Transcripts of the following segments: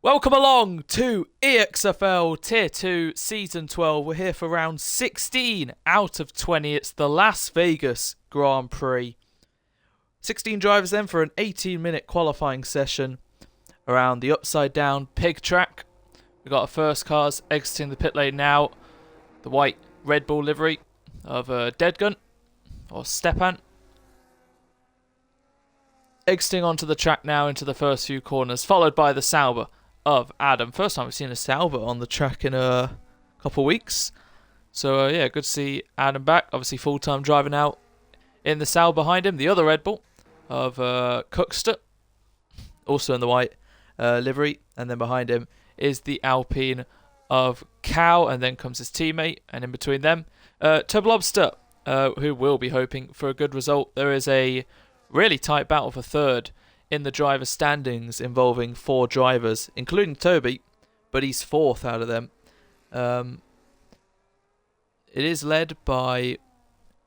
Welcome along to EXFL Tier 2 Season 12. We're here for round 16 out of 20. It's the Las Vegas Grand Prix. 16 drivers then for an 18-minute qualifying session around the upside-down pig track. We've got our first cars exiting the pit lane now. The white Red Bull livery of Deadgun, or Stepan. Exiting onto the track now into the first few corners, followed by the Sauber of Adam. First time we've seen a Sauber on the track in a couple of weeks. So yeah, good to see Adam back. Obviously full-time driver now in the Sauber behind him. The other Red Bull of Cookster, also in the white livery. And then behind him is the Alpine of Cow. And then comes his teammate. And in between them, Tublobster, who will be hoping for a good result. There is a really tight battle for third in the driver standings involving 4 drivers, including Toby, but he's 4th out of them. It is led by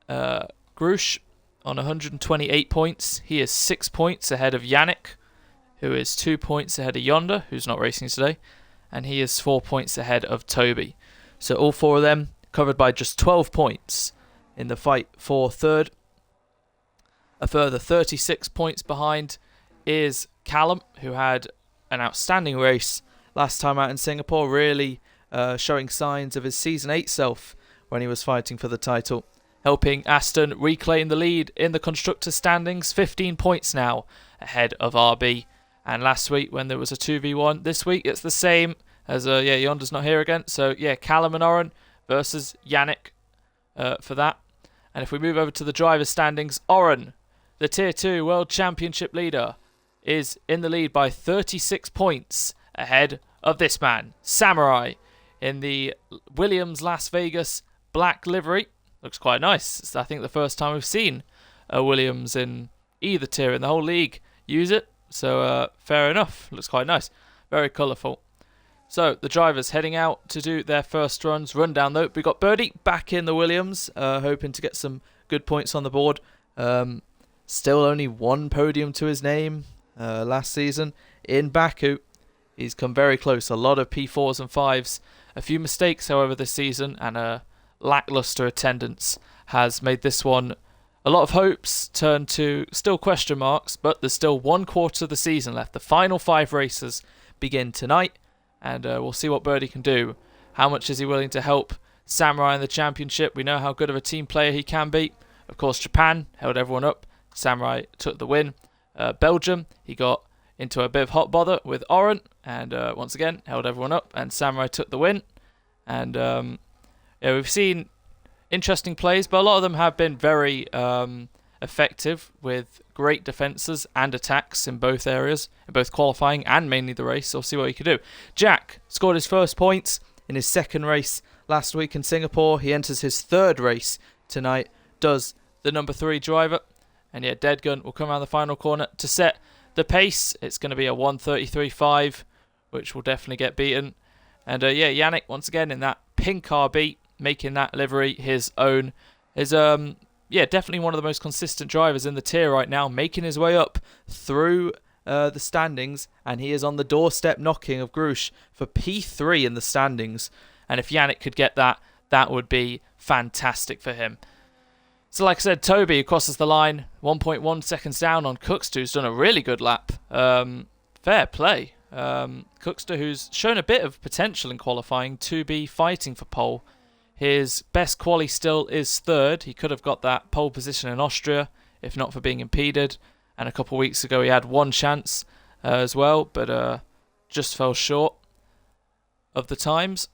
Grush on 128 points. He is 6 points ahead of Yannick, who is 2 points ahead of Yonder, who's not racing today, and he is 4 points ahead of Toby. So all 4 of them covered by just 12 points in the fight for third. A further 36 points behind is Callum, who had an outstanding race last time out in Singapore, really showing signs of his Season 8 self when he was fighting for the title, helping Aston reclaim the lead in the Constructors' standings, 15 points now ahead of RB. And last week when there was a 2v1, this week it's the same as, Yonder's not here again, so yeah, Callum and Oren versus Yannick for that. And if we move over to the driver standings, Oren, the Tier 2 World Championship leader, is in the lead by 36 points ahead of this man, Samurai, in the Williams Las Vegas black livery. Looks quite nice. It's, I think, the first time we've seen a Williams in either tier in the whole league use it. So, fair enough. Looks quite nice. Very colourful. So, the drivers heading out to do their first runs. Rundown, though. We've got Birdie back in the Williams, hoping to get some good points on the board. Still only 1 podium to his name last season in Baku. He's come very close. A lot of P4s and 5s. A few mistakes, however, this season, and a lackluster attendance has made this one a lot of hopes turn to still question marks, but there's still 1 quarter of the season left. The final 5 races begin tonight, and we'll see what Birdie can do. How much is he willing to help Samurai in the championship? We know how good of a team player he can be. Of course, Japan held everyone up. Samurai took the win. Belgium, he got into a bit of hot bother with Oren, and once again held everyone up, and Samurai took the win. And we've seen interesting plays, but a lot of them have been very effective with great defences and attacks in both areas, in both qualifying and mainly the race. So we'll see what he can do. Jack scored his first points in his second race last week in Singapore. He enters his third race tonight, does the number 3 driver. And yeah, Deadgun will come around the final corner to set the pace. It's going to be a 1:33.5, which will definitely get beaten. And Yannick, once again, in that pink RB, making that livery his own. Is definitely one of the most consistent drivers in the tier right now, making his way up through the standings. And he is on the doorstep knocking of Grush for P3 in the standings. And if Yannick could get that, that would be fantastic for him. So like I said, Toby crosses the line 1.1 seconds down on Cookster, who's done a really good lap. Fair play. Cookster, who's shown a bit of potential in qualifying to be fighting for pole. His best quali still is 3rd. He could have got that pole position in Austria, if not for being impeded. And a couple of weeks ago he had 1 chance as well, but just fell short of the times.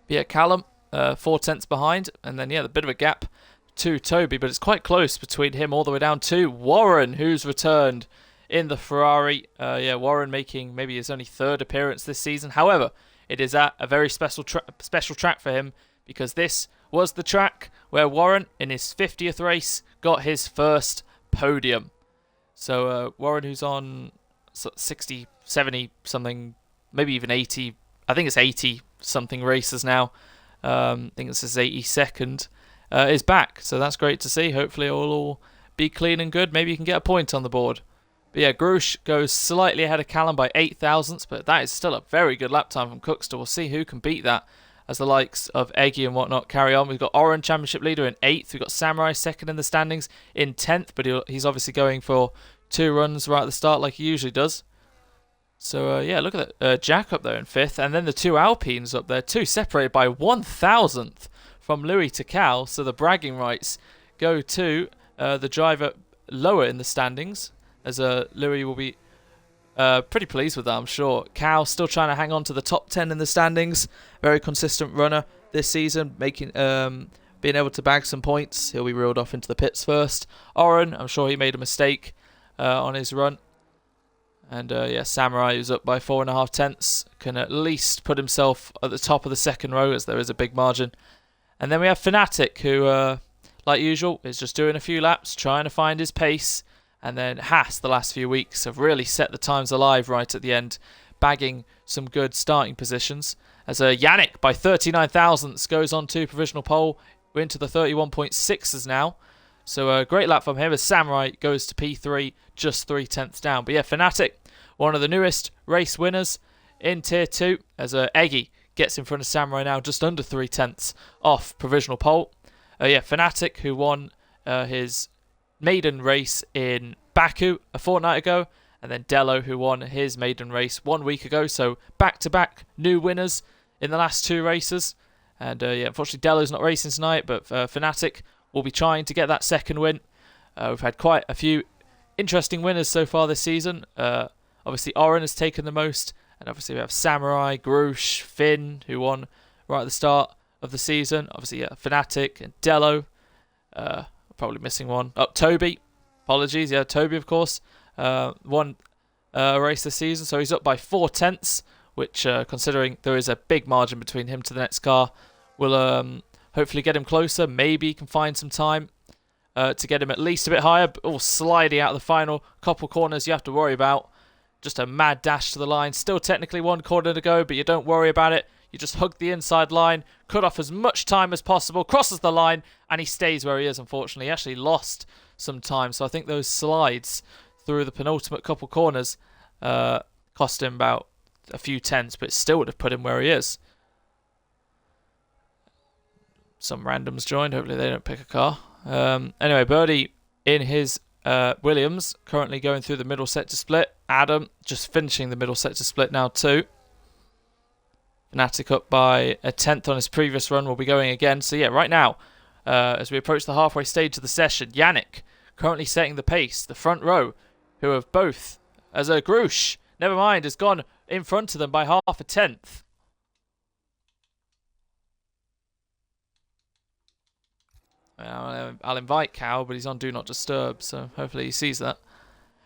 But yeah, Callum, 4 tenths behind. And then, yeah, a bit of a gap to Toby, but it's quite close between him all the way down to Warren, who's returned in the Ferrari. Warren making maybe his only 3rd appearance this season. However, it is at a very special track for him, because this was the track where Warren, in his 50th race, got his first podium. So Warren, who's on 60, 70 something, maybe even 80, I think it's 80 something races now. I think it's his 82nd. Is back, so that's great to see. Hopefully it will all be clean and good. Maybe you can get a point on the board But yeah, Grush goes slightly ahead of Callum by 8 thousandths, but that is still a very good lap time from Cookster. We'll see who can beat that as the likes of Eggy and whatnot carry on. We've got Oren, championship leader, in 8th. We've got Samurai second in the standings in 10th, but he's obviously going for 2 runs right at the start like he usually does. So yeah, look at that. Jack up there in 5th, and then the 2 Alpines up there too, separated by 1 thousandth from Louis to Cal. So the bragging rights go to the driver lower in the standings, as Louis will be pretty pleased with that, I'm sure. Cal still trying to hang on to the top 10 in the standings. Very consistent runner this season, making being able to bag some points. He'll be reeled off into the pits first. Oren, I'm sure he made a mistake on his run. And yeah, Samurai, who's up by 4.5 tenths, can at least put himself at the top of the second row, as there is a big margin. And then we have Fnatic, who, like usual, is just doing a few laps, trying to find his pace. And then Haas, the last few weeks, have really set the times alive right at the end, bagging some good starting positions. As Yannick, by 39 thousandths, goes on to provisional pole. We're into the 31.6s now. So a great lap from him, as Samurai goes to P3, just 3 tenths down. But yeah, Fnatic, one of the newest race winners in Tier 2, as Eggy gets in front of Samurai now, just under 3 tenths off provisional pole. Yeah, Fnatic, who won his maiden race in Baku a fortnight ago, and then Dello, who won his maiden race 1 week ago. So back-to-back new winners in the last 2 races. And yeah, unfortunately Dello's not racing tonight, but Fnatic will be trying to get that second win. We've had quite a few interesting winners so far this season. Obviously Oren has taken the most, and obviously we have Samurai, Grush, Finn, who won right at the start of the season. Obviously yeah, Fnatic and Dello. Probably missing one. Oh, Toby. Apologies. Yeah, Toby, of course. Won a race this season, so he's up by 4 tenths, which, considering there is a big margin between him to the next car, will hopefully get him closer. Maybe he can find some time to get him at least a bit higher. All sliding out of the final couple corners you have to worry about. Just a mad dash to the line. Still technically 1 corner to go, but you don't worry about it. You just hug the inside line, cut off as much time as possible, crosses the line, and he stays where he is, unfortunately. He actually lost some time, so I think those slides through the penultimate couple corners cost him about a few tenths, but it still would have put him where he is. Some randoms joined. Hopefully they don't pick a car. Anyway, Birdie in his Williams, currently going through the middle sector split. Adam just finishing the middle sector split now too. Fnatic up by a tenth on his previous run, will be going again. So yeah, right now, as we approach the halfway stage of the session, Yannick currently setting the pace. The front row, who have both, as a Grush, never mind, has gone in front of them by half a tenth. I'll invite Cal, but he's on Do Not Disturb, so hopefully he sees that.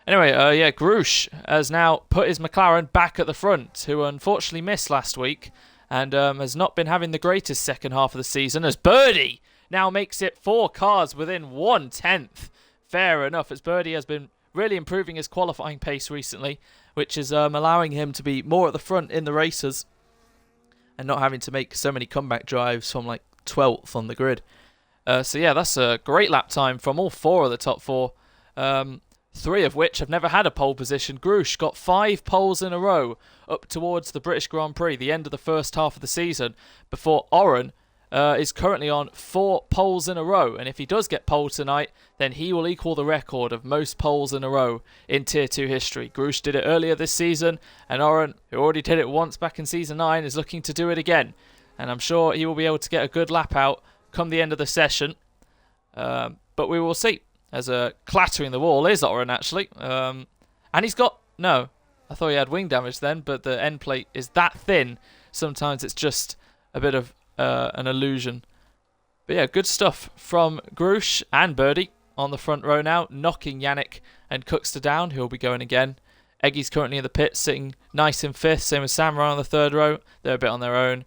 Anyway, yeah, Grush has now put his McLaren back at the front, who unfortunately missed last week, and has not been having the greatest second half of the season, as Birdie now makes it 4 cars within 1 tenth. Fair enough, as Birdie has been really improving his qualifying pace recently, which is allowing him to be more at the front in the races, and not having to make so many comeback drives from like 12th on the grid. So yeah, that's a great lap time from all 4 of the top 4. 3 of which have never had a pole position. Grush got 5 poles in a row up towards the British Grand Prix, the end of the first half of the season, before Oren is currently on 4 poles in a row. And if he does get pole tonight, then he will equal the record of most poles in a row in Tier 2 history. Grush did it earlier this season, and Oren, who already did it once back in Season 9, is looking to do it again. And I'm sure he will be able to get a good lap out come the end of the session. But we will see. As clattering the wall is Oren, actually. And he's got... No, I thought he had wing damage then, but the end plate is that thin. Sometimes it's just a bit of an illusion. But yeah, good stuff from Grush and Birdie on the front row now, knocking Yannick and Cookster down, who will be going again. Eggy's currently in the pit, sitting nice in 5th, same as Samurai on the 3rd row. They're a bit on their own.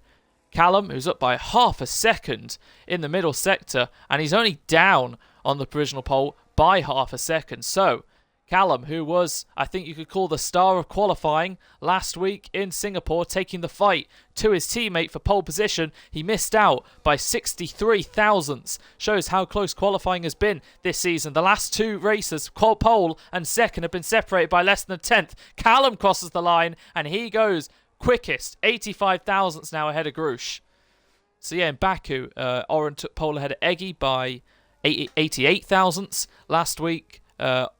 Callum, who's up by half a second in the middle sector, and he's only down on the provisional pole by half a second. So, Callum, who was, I think you could call the star of qualifying last week in Singapore, taking the fight to his teammate for pole position. He missed out by 63 thousandths. Shows how close qualifying has been this season. The last two races, pole and second, have been separated by less than a tenth. Callum crosses the line and he goes quickest, 85 thousandths now ahead of Grush. So yeah, in Baku, Oren took pole ahead of Eggy by 88 thousandths. Last week,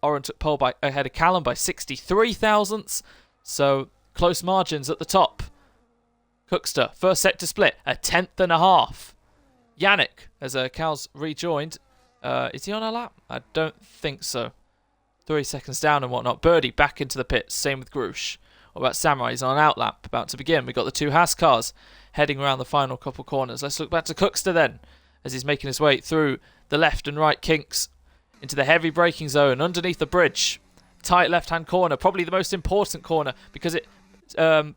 Oren took pole ahead of Callum by 63 thousandths. So close margins at the top. Cookster, first sector split, a tenth and a half. Yannick, as Cal's rejoined, is he on a lap? I don't think so. 3 seconds down and whatnot. Birdie back into the pits, same with Grush. What about Samurai? He's on an outlap, about to begin. We've got the two Haas cars heading around the final couple corners. Let's look back to Cookster then, as he's making his way through the left and right kinks into the heavy braking zone underneath the bridge. Tight left-hand corner, probably the most important corner because it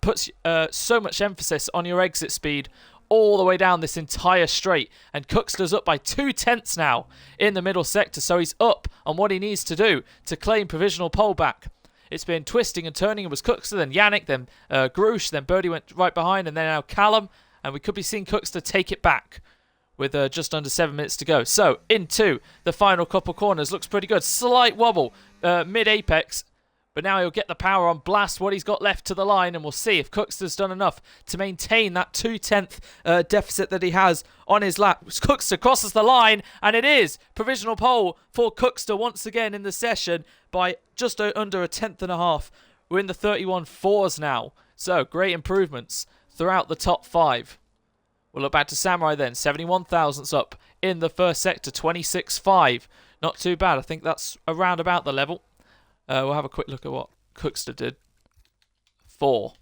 puts so much emphasis on your exit speed all the way down this entire straight. And Cookster's up by 2 tenths now in the middle sector, so he's up on what he needs to do to claim provisional pole back. It's been twisting and turning. It was Cookster, then Yannick, then Grush, then Birdie went right behind, and then now Callum. And we could be seeing Cookster take it back with just under 7 minutes to go. So, into the final couple corners. Looks pretty good. Slight wobble mid-apex. But now he'll get the power on, blast what he's got left to the line, and we'll see if Cookster's done enough to maintain that 2/10 deficit that he has on his lap. Cookster crosses the line, and it is provisional pole for Cookster once again in the session by just under a tenth and a half. We're in the 31.4s now. So, great improvements throughout the top 5. We'll look back to Samurai then. 71 thousandths up in the first sector. 26.5. Not too bad. I think that's around about the level. We'll have a quick look at what Cookster did. 4.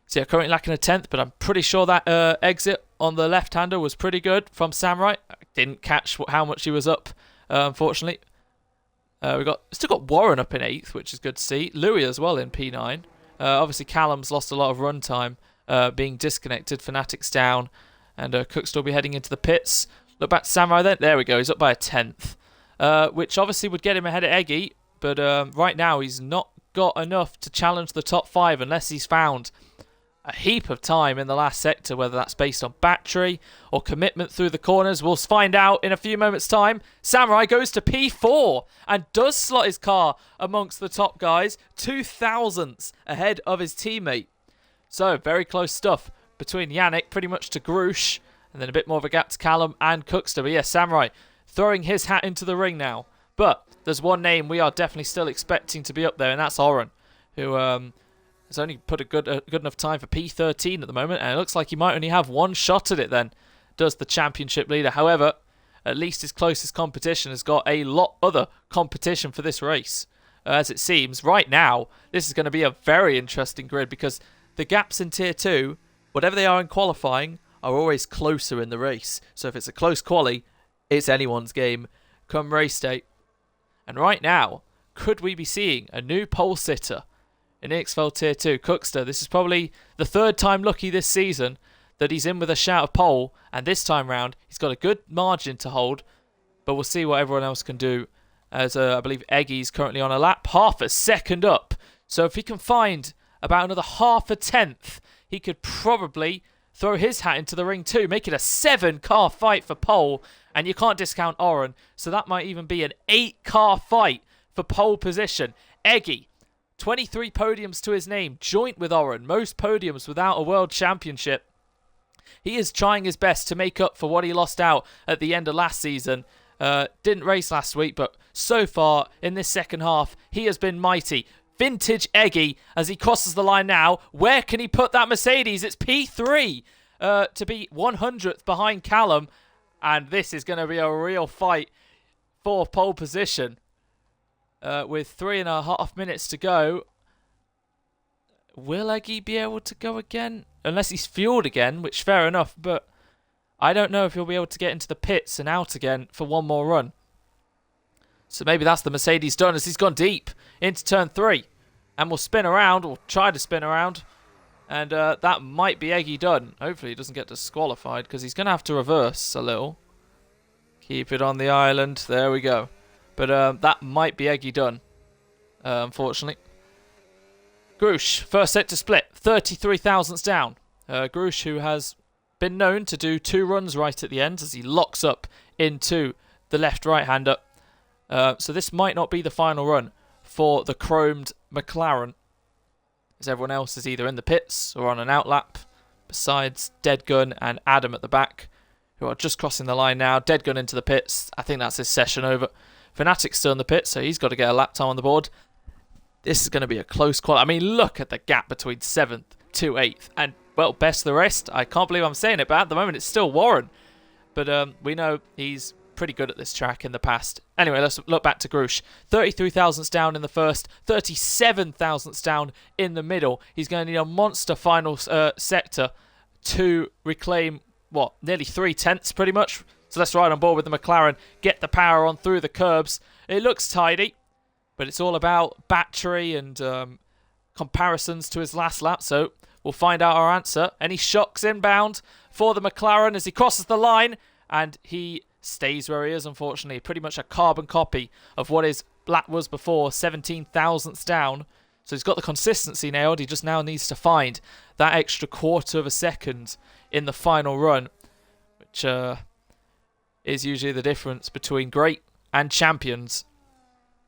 So yeah, currently lacking a tenth, but I'm pretty sure that exit on the left-hander was pretty good from Samurai. I didn't catch how much he was up, unfortunately. We still got Warren up in 8th, which is good to see. Louis as well in P9. Obviously, Callum's lost a lot of run time. Being disconnected, Fnatic's down, and Cookster will be heading into the pits. Look back to Samurai then. There we go. He's up by a tenth, which obviously would get him ahead of Eggy, but right now he's not got enough to challenge the top 5 unless he's found a heap of time in the last sector, whether that's based on battery or commitment through the corners. We'll find out in a few moments' time. Samurai goes to P4 and does slot his car amongst the top guys, 2 thousandths ahead of his teammate. So, very close stuff between Yannick, pretty much to Grush, and then a bit more of a gap to Callum and Cookster. But yeah, Samurai throwing his hat into the ring now. But there's one name we are definitely still expecting to be up there, and that's Oren, who has only put a good enough time for P13 at the moment, and it looks like he might only have one shot at it then, does the championship leader. However, at least his closest competition has got a lot other competition for this race. As it seems, right now, this is going to be a very interesting grid because the gaps in Tier 2, whatever they are in qualifying, are always closer in the race. So if it's a close quali, it's anyone's game come race day. And right now, could we be seeing a new pole sitter in EXFL Tier 2? Cookster, this is probably the 3rd time lucky this season that he's in with a shout of pole, and this time round, he's got a good margin to hold, but we'll see what everyone else can do, as I believe Eggy's currently on a lap, half a second up. So if he can find about another half a tenth, he could probably throw his hat into the ring too, make it a 7-car fight for pole, and you can't discount Oren, so that might even be an 8-car fight for pole position. Eggy, 23 podiums to his name, joint with Oren, most podiums without a world championship. He is trying his best to make up for what he lost out at the end of last season. Didn't race last week, but so far in this second half, he has been mighty. Vintage Eggy as he crosses the line now. Where can he put that Mercedes? It's P3 to be 100th behind Callum. And this is going to be a real fight for pole position. With 3.5 minutes to go. Will Eggy be able to go again? Unless he's fueled again, which fair enough. But I don't know if he'll be able to get into the pits and out again for one more run. So maybe that's the Mercedes done as he's gone deep into turn 3. And will spin around, or try to spin around. And that might be Eggy done. Hopefully he doesn't get disqualified because he's going to have to reverse a little. Keep it on the island. There we go. But that might be eggy done, unfortunately. Grush, first sector split, 33 thousandths down. Grush, who has been known to do 2 runs right at the end as he locks up into the left right-hander. So this might not be the final run for the chromed McLaren, as everyone else is either in the pits or on an outlap, besides Deadgun and Adam at the back, who are just crossing the line now. Deadgun into the pits. I think that's his session over. Fnatic's still in the pits, so he's got to get a lap time on the board. This is going to be a close call. I mean, look at the gap between 7th to 8th. And, well, best of the rest. I can't believe I'm saying it, but at the moment it's still Warren. But we know he's pretty good at this track in the past. Anyway, let's look back to Grush. 33 thousandths down in the first, 37 thousandths down in the middle. He's going to need a monster final sector to reclaim, what, nearly 3/10 pretty much. So let's ride on board with the McLaren, get the power on through the curbs. It looks tidy, but it's all about battery and comparisons to his last lap. So we'll find out our answer. Any shocks inbound for the McLaren as he crosses the line, and he stays where he is, unfortunately. Pretty much a carbon copy of what his lap was before, 17 thousandths down. So he's got the consistency nailed. He just now needs to find that extra quarter of a second in the final run, which is usually the difference between great and champions.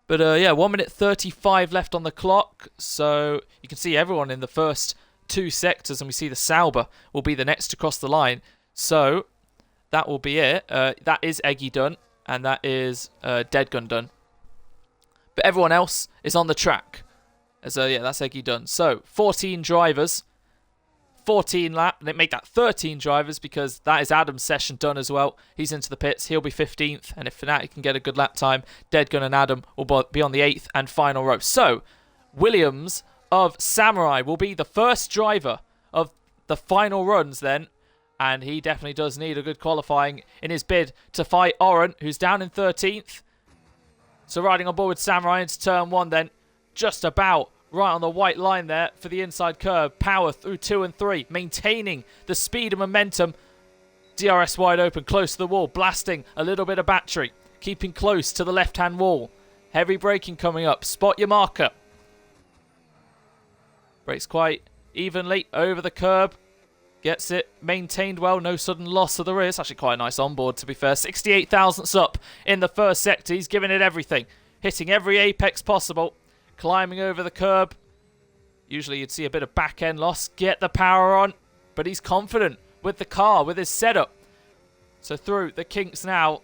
But yeah, 1 minute 35 left on the clock. So you can see everyone in the first 2 sectors, and we see the Sauber will be the next to cross the line. So that will be it. That is Eggy done, and that is Deadgun done. But everyone else is on the track. As yeah, that's Eggy done. So 14 drivers, 14 lap, and it make that 13 drivers because that is Adam's session done as well. He's into the pits. He'll be 15th, and if Fnatic can get a good lap time, Deadgun and Adam will be on the 8th and final row. So Williams of Samurai will be the first driver of the final runs then, and he definitely does need a good qualifying in his bid to fight Oren, who's down in 13th. So riding on board with Samurai into turn 1 then, just about right on the white line there for the inside curve. Power through 2 and 3, maintaining the speed and momentum. DRS wide open, close to the wall, blasting a little bit of battery, keeping close to the left-hand wall. Heavy braking coming up, spot your marker. Brakes quite evenly over the curb. Gets it maintained well, no sudden loss of the rear. It's actually quite a nice onboard, to be fair. 68 thousandths up in the first sector. He's giving it everything, hitting every apex possible, climbing over the curb. Usually you'd see a bit of back end loss. Get the power on, but he's confident with the car, with his setup. So through the kinks now,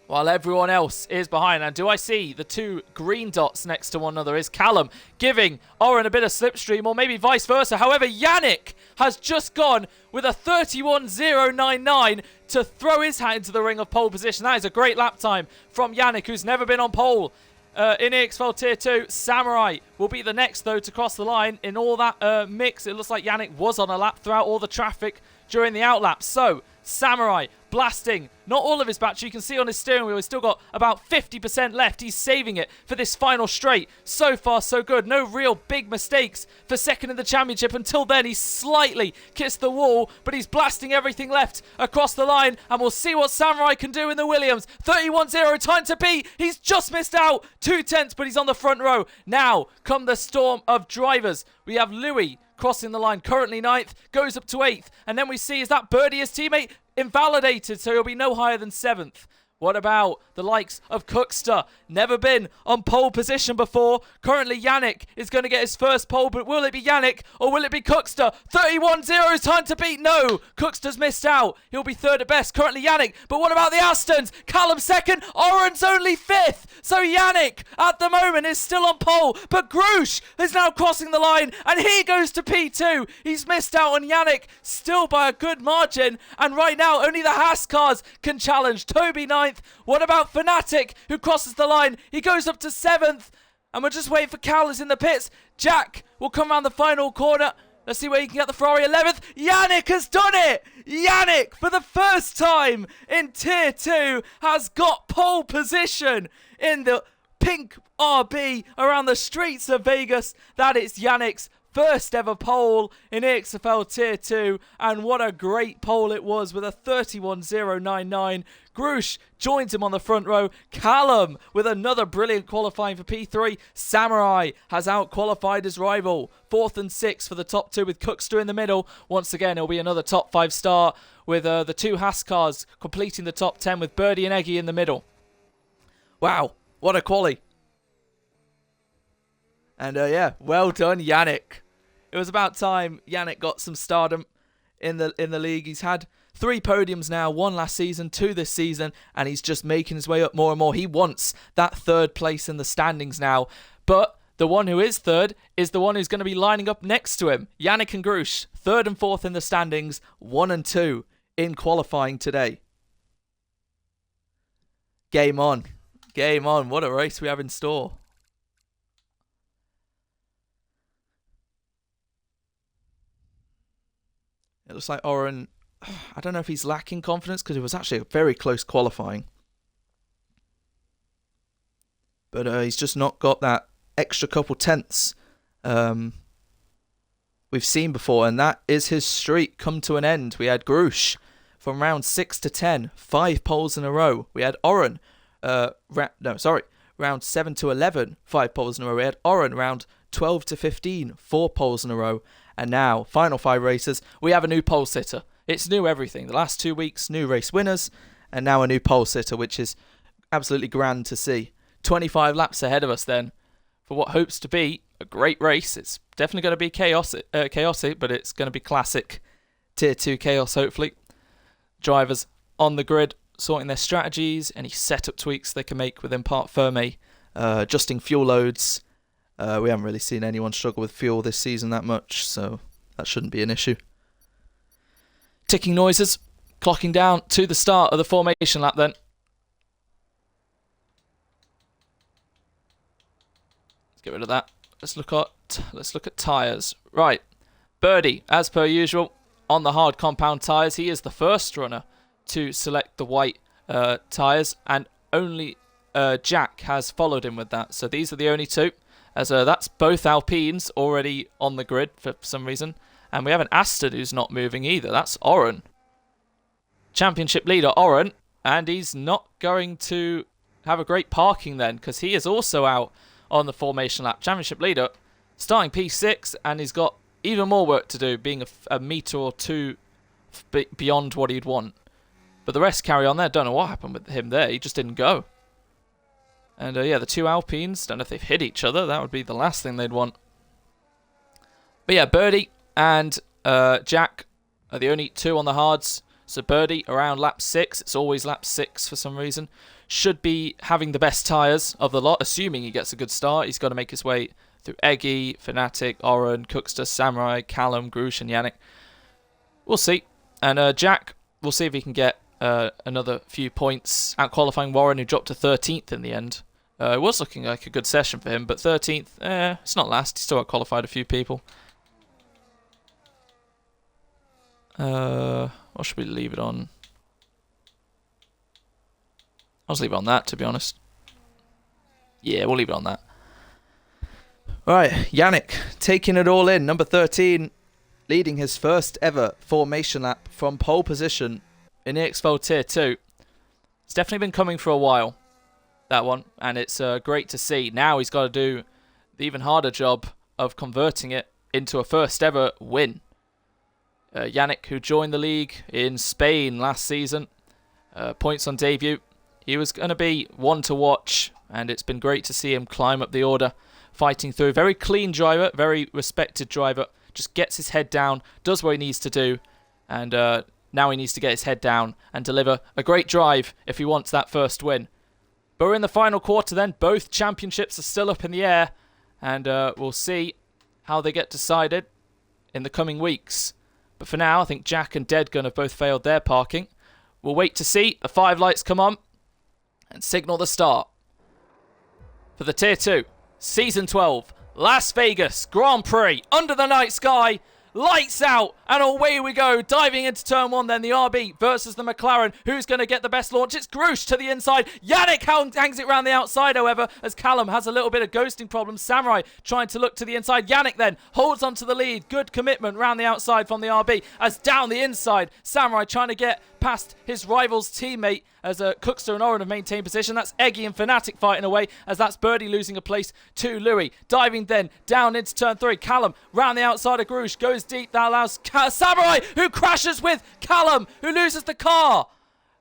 while everyone else is behind. And do I see the 2 green dots next to one another? Is Callum giving Oren a bit of slipstream, or maybe vice versa? However, Yannick has just gone with a 31.099 to throw his hat into the ring of pole position. That is a great lap time from Yannick, who's never been on pole in EXFL Tier 2. Samurai will be the next, though, to cross the line. In all that mix, it looks like Yannick was on a lap throughout all the traffic during the outlap. So Samurai blasting not all of his battery. You can see on his steering wheel he's still got about 50% left. He's saving it for this final straight. So far so good. No real big mistakes for second in the championship. Until then he slightly kissed the wall, but he's blasting everything left across the line, and we'll see what Samurai can do in the Williams. 31.0 time to beat. He's just missed out 2/10, but he's on the front row. Now come the storm of drivers. We have Louis crossing the line, currently 9th, goes up to 8th, and then we see, is that Birdie, his teammate? Invalidated, so he'll be no higher than 7th. What about the likes of Cookster? Never been on pole position before. Currently, Yannick is going to get his first pole, but will it be Yannick or will it be Cookster? 31.0 is time to beat. No, Cookster's missed out. He'll be 3rd at best. Currently, Yannick. But what about the Astons? Callum 2nd. Oren's only 5th. So Yannick, at the moment, is still on pole. But Grush is now crossing the line, and he goes to P2. He's missed out on Yannick, still by a good margin. And right now, only the Haas cars can challenge. Toby 9th. What about Fnatic, who crosses the line? He goes up to 7th. And we're just waiting for Cowlers in the pits. Jack will come around the final corner. Let's see where he can get the Ferrari 11th. Yannick has done it! Yannick, for the first time in Tier 2, has got pole position in the pink RB around the streets of Vegas. That is Yannick's First ever pole in EXFL Tier 2, and what a great pole it was with a 31.099. Grush joins him on the front row. Callum with another brilliant qualifying for P3. Samurai has out-qualified his rival. 4th and 6th for the top two with Cookster in the middle. Once again, it'll be another top 5 start with the two Haas cars completing the top 10 with Birdie and Eggy in the middle. Wow, what a quali. And yeah, well done, Yannick. It was about time Yannick got some stardom in the league. He's had 3 podiums now, 1 last season, 2 this season, and he's just making his way up more and more. He wants that 3rd place in the standings now. But the one who is 3rd is the one who's going to be lining up next to him. Yannick and Grush, 3rd and 4th in the standings, 1 and 2 in qualifying today. Game on. Game on. What a race we have in store. It looks like Oren, I don't know if he's lacking confidence because it was actually a very close qualifying. But he's just not got that extra couple tenths we've seen before. And that is his streak come to an end. We had Grush from round 6 to 10, 5 poles in a row. We had Oren, round 7 to 11, 5 poles in a row. We had Oren round 12 to 15, 4 poles in a row. And now, final 5 races, we have a new pole sitter. It's new everything. The last 2 weeks, new race winners, and now a new pole sitter, which is absolutely grand to see. 25 laps ahead of us then, for what hopes to be a great race. It's definitely going to be chaotic, but it's going to be classic Tier 2 chaos, hopefully. Drivers on the grid, sorting their strategies, any setup tweaks they can make within part Fermi, adjusting fuel loads. We haven't really seen anyone struggle with fuel this season that much, so that shouldn't be an issue. Ticking noises, clocking down to the start of the formation lap then. Let's get rid of that. Let's look at tyres. Right, Birdie, as per usual, on the hard compound tyres. He is the first runner to select the white tyres, and only Jack has followed him with that. So these are the only two. As that's both Alpines already on the grid for some reason. And we have an Aston who's not moving either. That's Oren. Championship leader Oren. And he's not going to have a great parking then, because he is also out on the formation lap. Championship leader starting P6, and he's got even more work to do, being a metre or two beyond what he'd want. But the rest carry on there. Don't know what happened with him there. He just didn't go. And yeah, the two Alpines, don't know if they've hit each other. That would be the last thing they'd want. But yeah, Birdie and Jack are the only two on the hards. So Birdie around lap 6. It's always lap 6 for some reason. Should be having the best tyres of the lot, assuming he gets a good start. He's got to make his way through Eggy, Fnatic, Oren, Cookster, Samurai, Callum, Grush and Yannick. We'll see. And Jack, we'll see if he can get another few points, out-qualifying Warren, who dropped to 13th in the end. It was looking like a good session for him, but 13th, it's not last. He still out-qualified a few people. Or should we leave it on? I'll just leave it on that, to be honest. Yeah, we'll leave it on that. Alright, Yannick, taking it all in. Number 13, leading his first ever formation lap from pole position in EXFL Tier 2. It's definitely been coming for a while, that one, and it's great to see. Now he's got to do the even harder job of converting it into a first ever win. Yannick, who joined the league in Spain last season, points on debut. He was going to be one to watch, and it's been great to see him climb up the order, fighting through. Very clean driver, very respected driver, just gets his head down, does what he needs to do, and now he needs to get his head down and deliver a great drive if he wants that first win. But we're in the final quarter then. Both championships are still up in the air, and we'll see how they get decided in the coming weeks. But for now, I think Jack and Deadgun have both failed their parking. We'll wait to see the 5 lights come on and signal the start for the Tier 2 Season 12 Las Vegas Grand Prix under the night sky. lights out, and away we go. Diving into turn 1 then, the RB versus the McLaren. Who's going to get the best launch? It's Grush to the inside. Yannick hangs it round the outside, however, as Callum has a little bit of ghosting problems. Samurai trying to look to the inside. Yannick then holds onto the lead. Good commitment round the outside from the RB, as down the inside, Samurai trying to get past his rival's teammate, as Cookster and Oren have maintained position. That's Eggy and Fnatic fighting away, as that's Birdie losing a place to Louis. Diving then down into turn 3. Callum round the outside of Grush, goes deep. That allows Samurai, who crashes with Callum, who loses the car.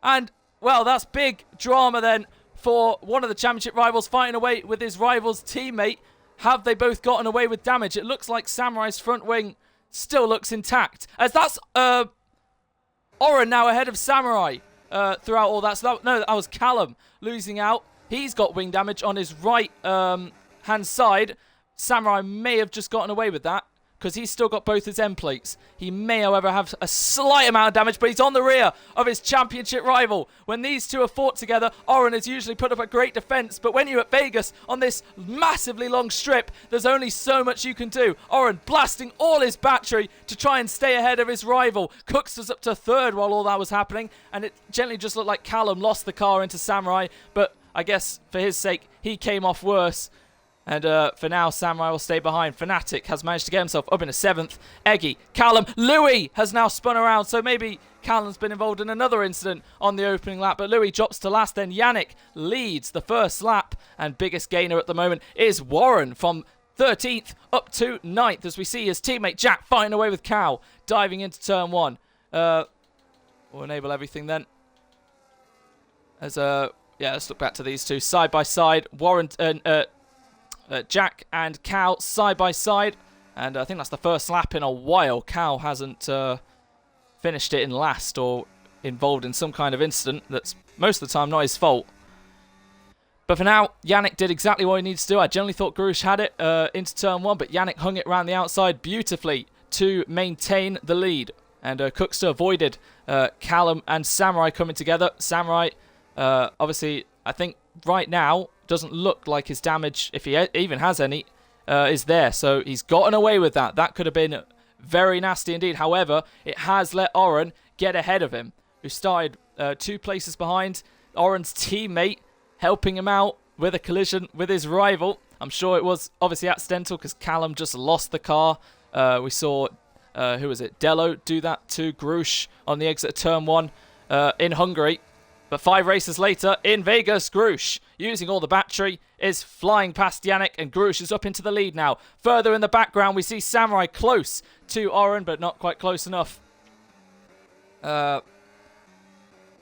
And, well, that's big drama then for one of the championship rivals fighting away with his rival's teammate. Have they both gotten away with damage? It looks like Samurai's front wing still looks intact, as that's Oren now ahead of Samurai throughout all that. So that was Callum losing out. He's got wing damage on his right hand side. Samurai may have just gotten away with that, because he's still got both his end plates. He may, however, have a slight amount of damage, but he's on the rear of his championship rival. When these two are fought together, Oren has usually put up a great defense, but when you're at Vegas on this massively long strip, there's only so much you can do. Oren blasting all his battery to try and stay ahead of his rival. Cooks was up to third while all that was happening, and it gently just looked like Callum lost the car into Samurai, but I guess for his sake, he came off worse. And for now, Samurai will stay behind. Fnatic has managed to get himself up into 7th. Eggy, Callum, Louis has now spun around. So maybe Callum's been involved in another incident on the opening lap. But Louis drops to last. Then Yannick leads the first lap. And biggest gainer at the moment is Warren from 13th up to 9th. As we see his teammate Jack fighting away with Cow. Diving into turn 1. We'll enable everything then. As yeah, let's look back to these two. Side by side. Warren Jack and Cal side by side, and I think that's the first lap in a while. Cal hasn't finished it in last or involved in some kind of incident that's most of the time not his fault. But for now, Yannick did exactly what he needs to do. I generally thought Grush had it into turn 1, but Yannick hung it around the outside beautifully to maintain the lead. And Cookster avoided Callum and Samurai coming together. Samurai, obviously, I think right now, doesn't look like his damage, if he even has any, is there. So he's gotten away with that. That could have been very nasty indeed. However, it has let Oren get ahead of him, who started 2 places behind. Oren's teammate helping him out with a collision with his rival. I'm sure it was obviously accidental, because Callum just lost the car. We saw, who was it, Dello do that to Grush on the exit of turn 1 in Hungary. But 5 races later, in Vegas, Grush, using all the battery, is flying past Yannick, and Grush is up into the lead now. Further in the background, we see Samurai close to Oren, but not quite close enough.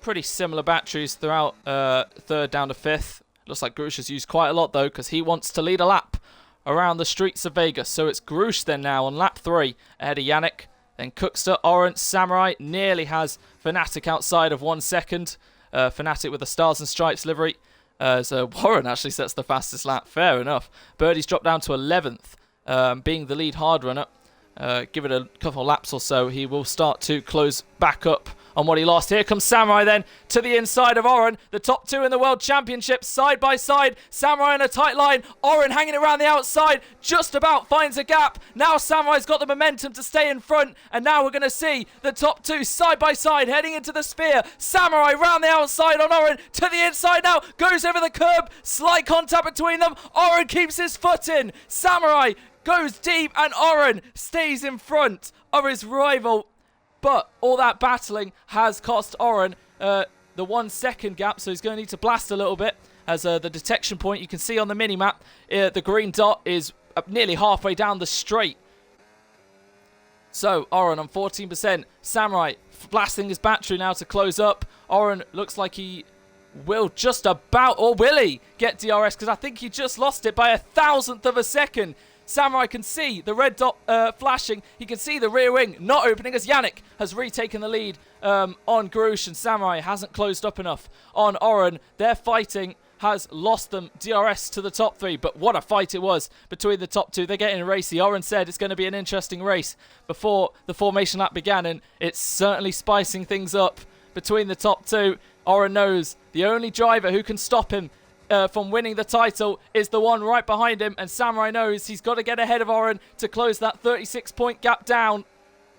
Pretty similar batteries throughout 3rd down to 5th. Looks like Grush has used quite a lot, though, because he wants to lead a lap around the streets of Vegas. So it's Grush then now on lap 3, ahead of Yannick. Then Cookster, Oren, Samurai nearly has Fnatic outside of 1 second. Fnatic with the Stars and Stripes livery. So Warren actually sets the fastest lap. Fair enough. Birdie's dropped down to 11th, being the lead hard runner. Give it a couple of laps or so, he will start to close back up on what he lost. Here comes Samurai then to the inside of Oren. The top 2 in the World Championship side by side. Samurai in a tight line. Oren hanging around the outside. Just about finds a gap. Now Samurai's got the momentum to stay in front. And now we're going to see the top 2 side by side heading into the sphere. Samurai round the outside on Oren. To the inside now. Goes over the curb. Slight contact between them. Oren keeps his foot in. Samurai goes deep, and Oren stays in front of his rival. But all that battling has cost Oren the 1 second gap, so he's going to need to blast a little bit. As the detection point, you can see on the mini-map, the green dot is nearly halfway down the straight. So, Oren on 14%. Samurai blasting his battery now to close up. Oren looks like he will just about, or will he, get DRS? Because I think he just lost it by 1,000th of a second. Samurai can see the red dot flashing. He can see the rear wing not opening, as Yannick has retaken the lead on Grush, and Samurai hasn't closed up enough on Oren. Their fighting has lost them DRS to the top 3, but what a fight it was between the top 2. They're getting racy. Oren said it's going to be an interesting race before the formation lap began, and it's certainly spicing things up between the top 2. Oren knows the only driver who can stop him from winning the title is the one right behind him, and Samurai knows he's got to get ahead of Oren to close that 36-point gap down.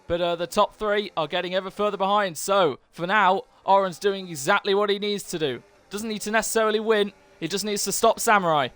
But the top 3 are getting ever further behind. So, for now, Oren's doing exactly what he needs to do. Doesn't need to necessarily win. He just needs to stop Samurai.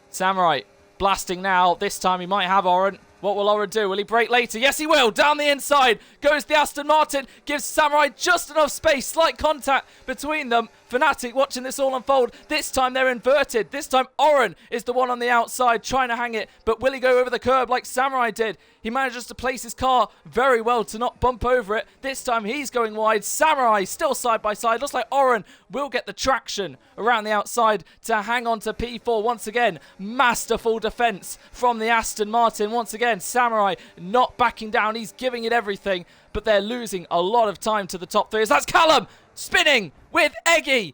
Samurai blasting now. This time he might have Oren. What will Oren do? Will he break later? Yes, he will. Down the inside goes the Aston Martin. Gives Samurai just enough space. Slight contact between them. Fnatic watching this all unfold. This time they're inverted. This time Oren is the one on the outside trying to hang it. But will he go over the curb like Samurai did? He manages to place his car very well to not bump over it. This time he's going wide. Samurai still side by side. Looks like Oren will get the traction around the outside to hang on to P4 once again. Masterful defense from the Aston Martin once again. Samurai not backing down. He's giving it everything. But they're losing a lot of time to the top 3. That's Callum spinning with Eggy.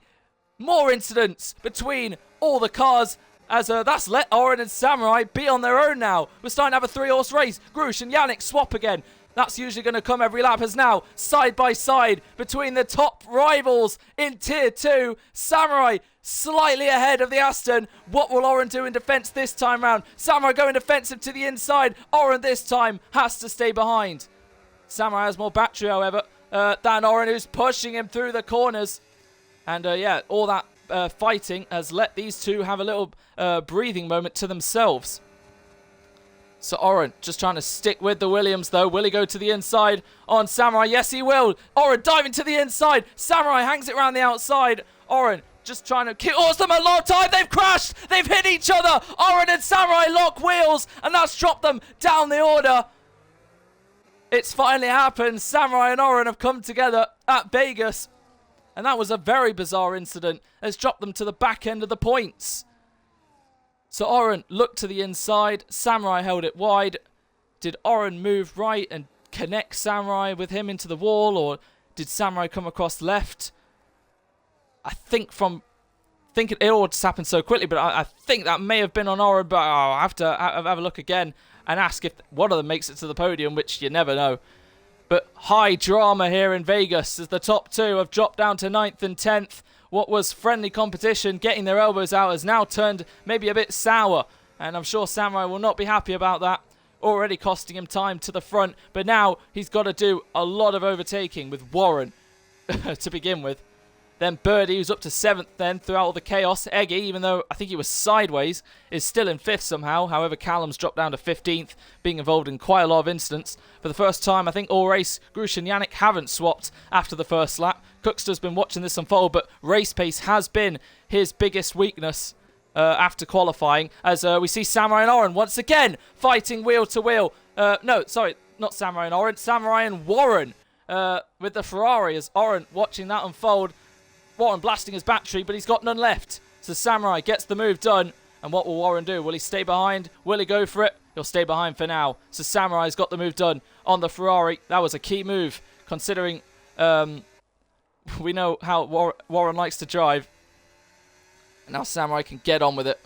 More incidents between all the cars as that's let Oren and Samurai be on their own now. We're starting to have a 3-horse race. Grush and Yannick swap again. That's usually going to come every lap as now side by side between the top rivals in Tier 2. Samurai slightly ahead of the Aston. What will Oren do in defense this time round? Samurai going defensive to the inside. Oren this time has to stay behind. Samurai has more battery, however, than Oren, who's pushing him through the corners. And yeah, all that fighting has let these two have a little breathing moment to themselves. So Oren just trying to stick with the Williams, though. Will he go to the inside on Samurai? Yes, he will. Oren diving to the inside. Samurai hangs it around the outside. Oren just trying to kill them a lot of time. They've crashed. They've hit each other. Oren and Samurai lock wheels, and that's dropped them down the order. It's finally happened. Samurai and Oren have come together at Vegas. And that was a very bizarre incident. It's dropped them to the back end of the points. So Oren looked to the inside. Samurai held it wide. Did Oren move right and connect Samurai with him into the wall? Or did Samurai come across left? I think it all just happened so quickly. But I think that may have been on Oren. But I'll have to have a look again and ask if one of them makes it to the podium, which you never know. But high drama here in Vegas as the top 2 have dropped down to 9th and 10th. What was friendly competition, getting their elbows out, has now turned maybe a bit sour. And I'm sure Samurai will not be happy about that. Already costing him time to the front. But now he's got to do a lot of overtaking with Warren to begin with. Then Birdie, who's up to 7th then throughout all the chaos. Eggy, even though I think he was sideways, is still in 5th somehow. However, Callum's dropped down to 15th, being involved in quite a lot of incidents. For the first time, I think all race, Grush and Yannick haven't swapped after the first lap. Cookster's been watching this unfold, but race pace has been his biggest weakness after qualifying. As we see Samurai and Oren once again fighting wheel to wheel. No, sorry, not Samurai and Oren. Samurai and Warren with the Ferrari as Oren watching that unfold. Warren blasting his battery, but he's got none left. So Samurai gets the move done. And what will Warren do? Will he stay behind? Will he go for it? He'll stay behind for now. So Samurai's got the move done on the Ferrari. That was a key move, considering we know how Warren likes to drive. And now Samurai can get on with it.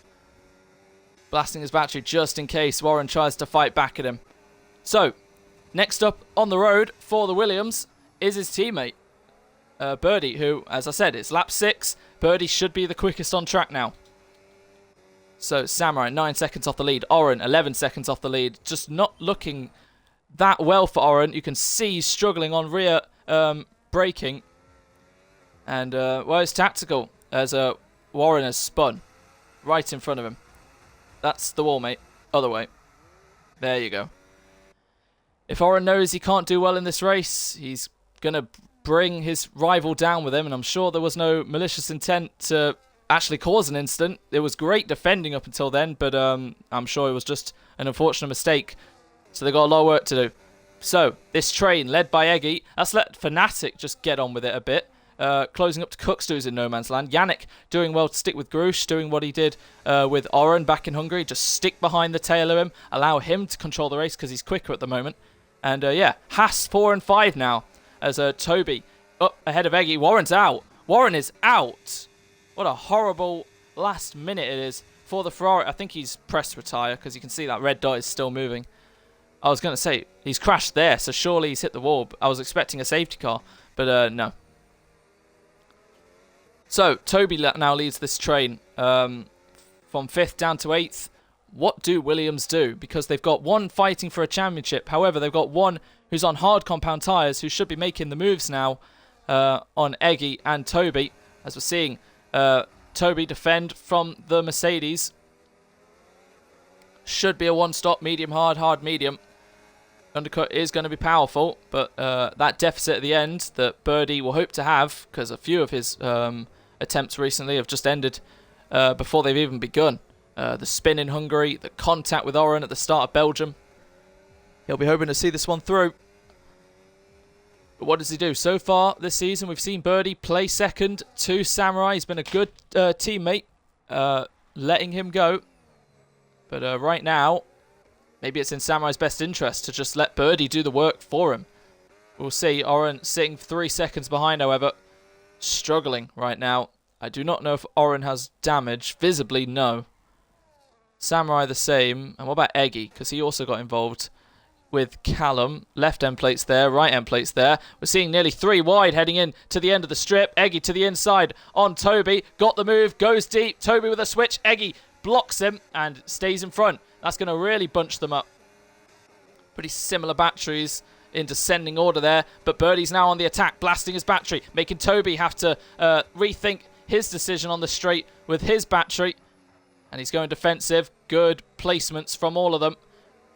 Blasting his battery just in case Warren tries to fight back at him. So, next up on the road for the Williams is his teammate. Birdie, who, as I said, it's lap 6. Birdie should be the quickest on track now. So, Samurai, 9 seconds off the lead. Oren, 11 seconds off the lead. Just not looking that well for Oren. You can see he's struggling on rear braking. And, well, it's tactical, as Warren has spun right in front of him. That's the wall, mate. Other way. There you go. If Oren knows he can't do well in this race, he's going to bring his rival down with him, and I'm sure there was no malicious intent to actually cause an incident. It was great defending up until then, but I'm sure it was just an unfortunate mistake. So they got a lot of work to do. So, this train, led by Eggy, that's let Fnatic just get on with it a bit. Closing up to Cookster, who's in no man's land. Yannick doing well to stick with Grush, doing what he did with Oren back in Hungary. Just stick behind the tail of him, allow him to control the race because he's quicker at the moment. And yeah, Haas 4 and 5 now. As Toby up ahead of Eggy. Warren's out. Warren is out. What a horrible last minute it is for the Ferrari. I think he's pressed retire because you can see that red dot is still moving. I was going to say, he's crashed there, so surely he's hit the wall. I was expecting a safety car, but no. So, Toby now leads this train from 5th down to 8th. what do Williams do? Because they've got one fighting for a championship. However, they've got one who's on hard compound tyres who should be making the moves now on Eggy and Toby. As we're seeing Toby defend from the Mercedes. Should be a one-stop, medium, hard, medium. Undercut is going to be powerful, but that deficit at the end that Birdie will hope to have, because a few of his attempts recently have just ended before they've even begun. The spin in Hungary, the contact with Oren at the start of Belgium. He'll be hoping to see this one through. But what does he do? So far this season, we've seen Birdie play second to Samurai. He's been a good teammate, letting him go. But right now, maybe it's in Samurai's best interest to just let Birdie do the work for him. We'll see. Oren sitting 3 seconds behind, however. Struggling right now. I do not know if Oren has damage. Visibly, no. Samurai the same. And what about Eggy? Because he also got involved with Callum. Left end plates there, right end plates there. We're seeing nearly 3 wide heading in to the end of the strip. Eggy to the inside on Toby. Got the move, goes deep. Toby with a switch. Eggy blocks him and stays in front. That's going to really bunch them up. Pretty similar batteries in descending order there. But Birdie's now on the attack, blasting his battery, making Toby have to rethink his decision on the straight with his battery. And he's going defensive. Good placements from all of them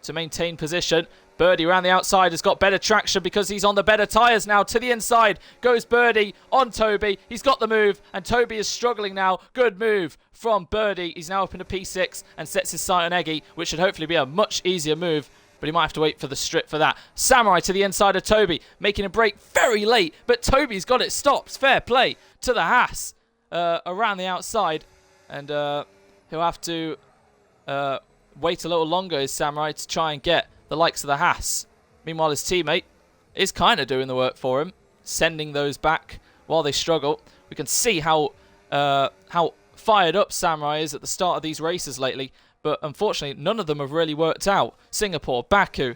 to maintain position. Birdie around the outside has got better traction because he's on the better tyres now. To the inside goes Birdie on Toby. He's got the move and Toby is struggling now. Good move from Birdie. He's now up into P6 and sets his sight on Eggy, which should hopefully be a much easier move. But he might have to wait for the strip for that. Samurai to the inside of Toby, making a break very late. But Toby's got it stopped. Fair play to the Haas around the outside. And he'll have to wait a little longer, his Samurai, to try and get the likes of the Haas. Meanwhile, his teammate is kind of doing the work for him, sending those back while they struggle. We can see how fired up Samurai is at the start of these races lately, but unfortunately, none of them have really worked out. Singapore, Baku,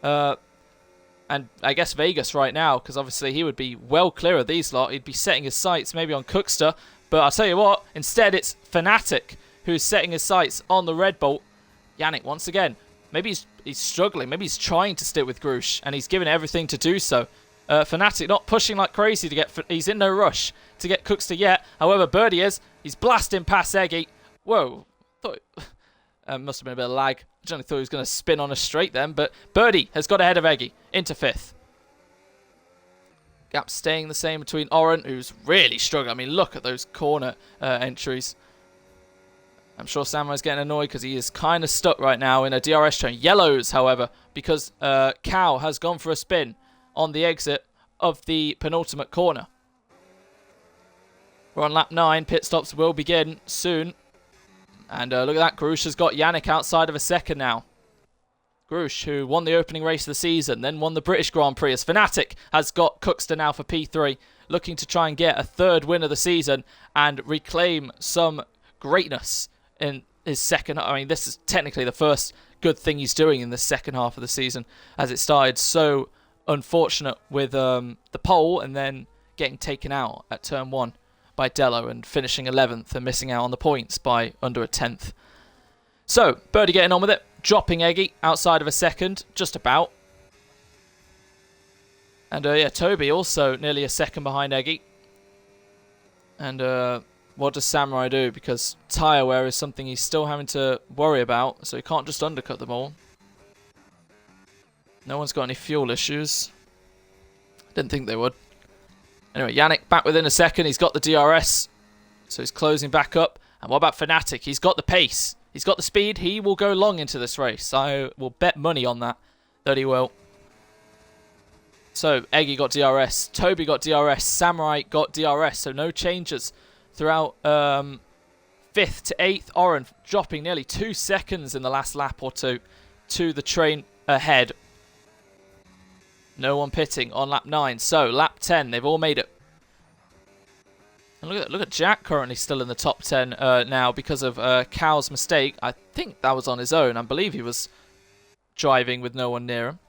and I guess Vegas right now, because obviously he would be well clear of these lot. He'd be setting his sights maybe on Cookster, but I'll tell you what, instead it's Fnatic who's setting his sights on the Red Bull. Yannick, once again, maybe he's struggling. Maybe he's trying to stick with Grush, and he's given everything to do so. Fnatic not pushing like crazy to get... He's in no rush to get Cookster yet. However, Birdie is. He's blasting past Eggy. Whoa. Thought... must have been a bit of lag. I only thought he was going to spin on a straight then, but Birdie has got ahead of Eggy into 5th. Gap staying the same between Oren, who's really struggling. I mean, look at those corner entries. I'm sure Samurai's getting annoyed because he is kind of stuck right now in a DRS train. Yellows, however, because Cow has gone for a spin on the exit of the penultimate corner. We're on lap 9. Pit stops will begin soon. And look at that. Grush has got Yannick outside of a second now. Grush, who won the opening race of the season, then won the British Grand Prix as Fnatic, has got Cookster now for P3, looking to try and get a 3rd win of the season and reclaim some greatness in his second. I mean, this is technically the first good thing he's doing in the second half of the season, as it started so unfortunate with the pole and then getting taken out at turn 1 by Dello and finishing 11th and missing out on the points by under a 10th. So, Birdie getting on with it, dropping Eggy outside of a second, just about. And yeah, Toby also nearly a second behind Eggy. And what does Samurai do? Because tyre wear is something he's still having to worry about, so he can't just undercut them all. No one's got any fuel issues. Didn't think they would. Anyway, Yannick back within a second. He's got the DRS, so he's closing back up. And what about Fnatic? He's got the pace. He's got the speed. He will go long into this race. I will bet money on that he will. So, Eggy got DRS. Toby got DRS. Samurai got DRS. So, no changes throughout 5th to 8th. Oren dropping nearly 2 seconds in the last lap or two to the train ahead. No one pitting on lap 9. So, lap 10, they've all made it. And look at Jack currently still in the top 10 now because of Cow's mistake. I think that was on his own. I believe he was driving with no one near him.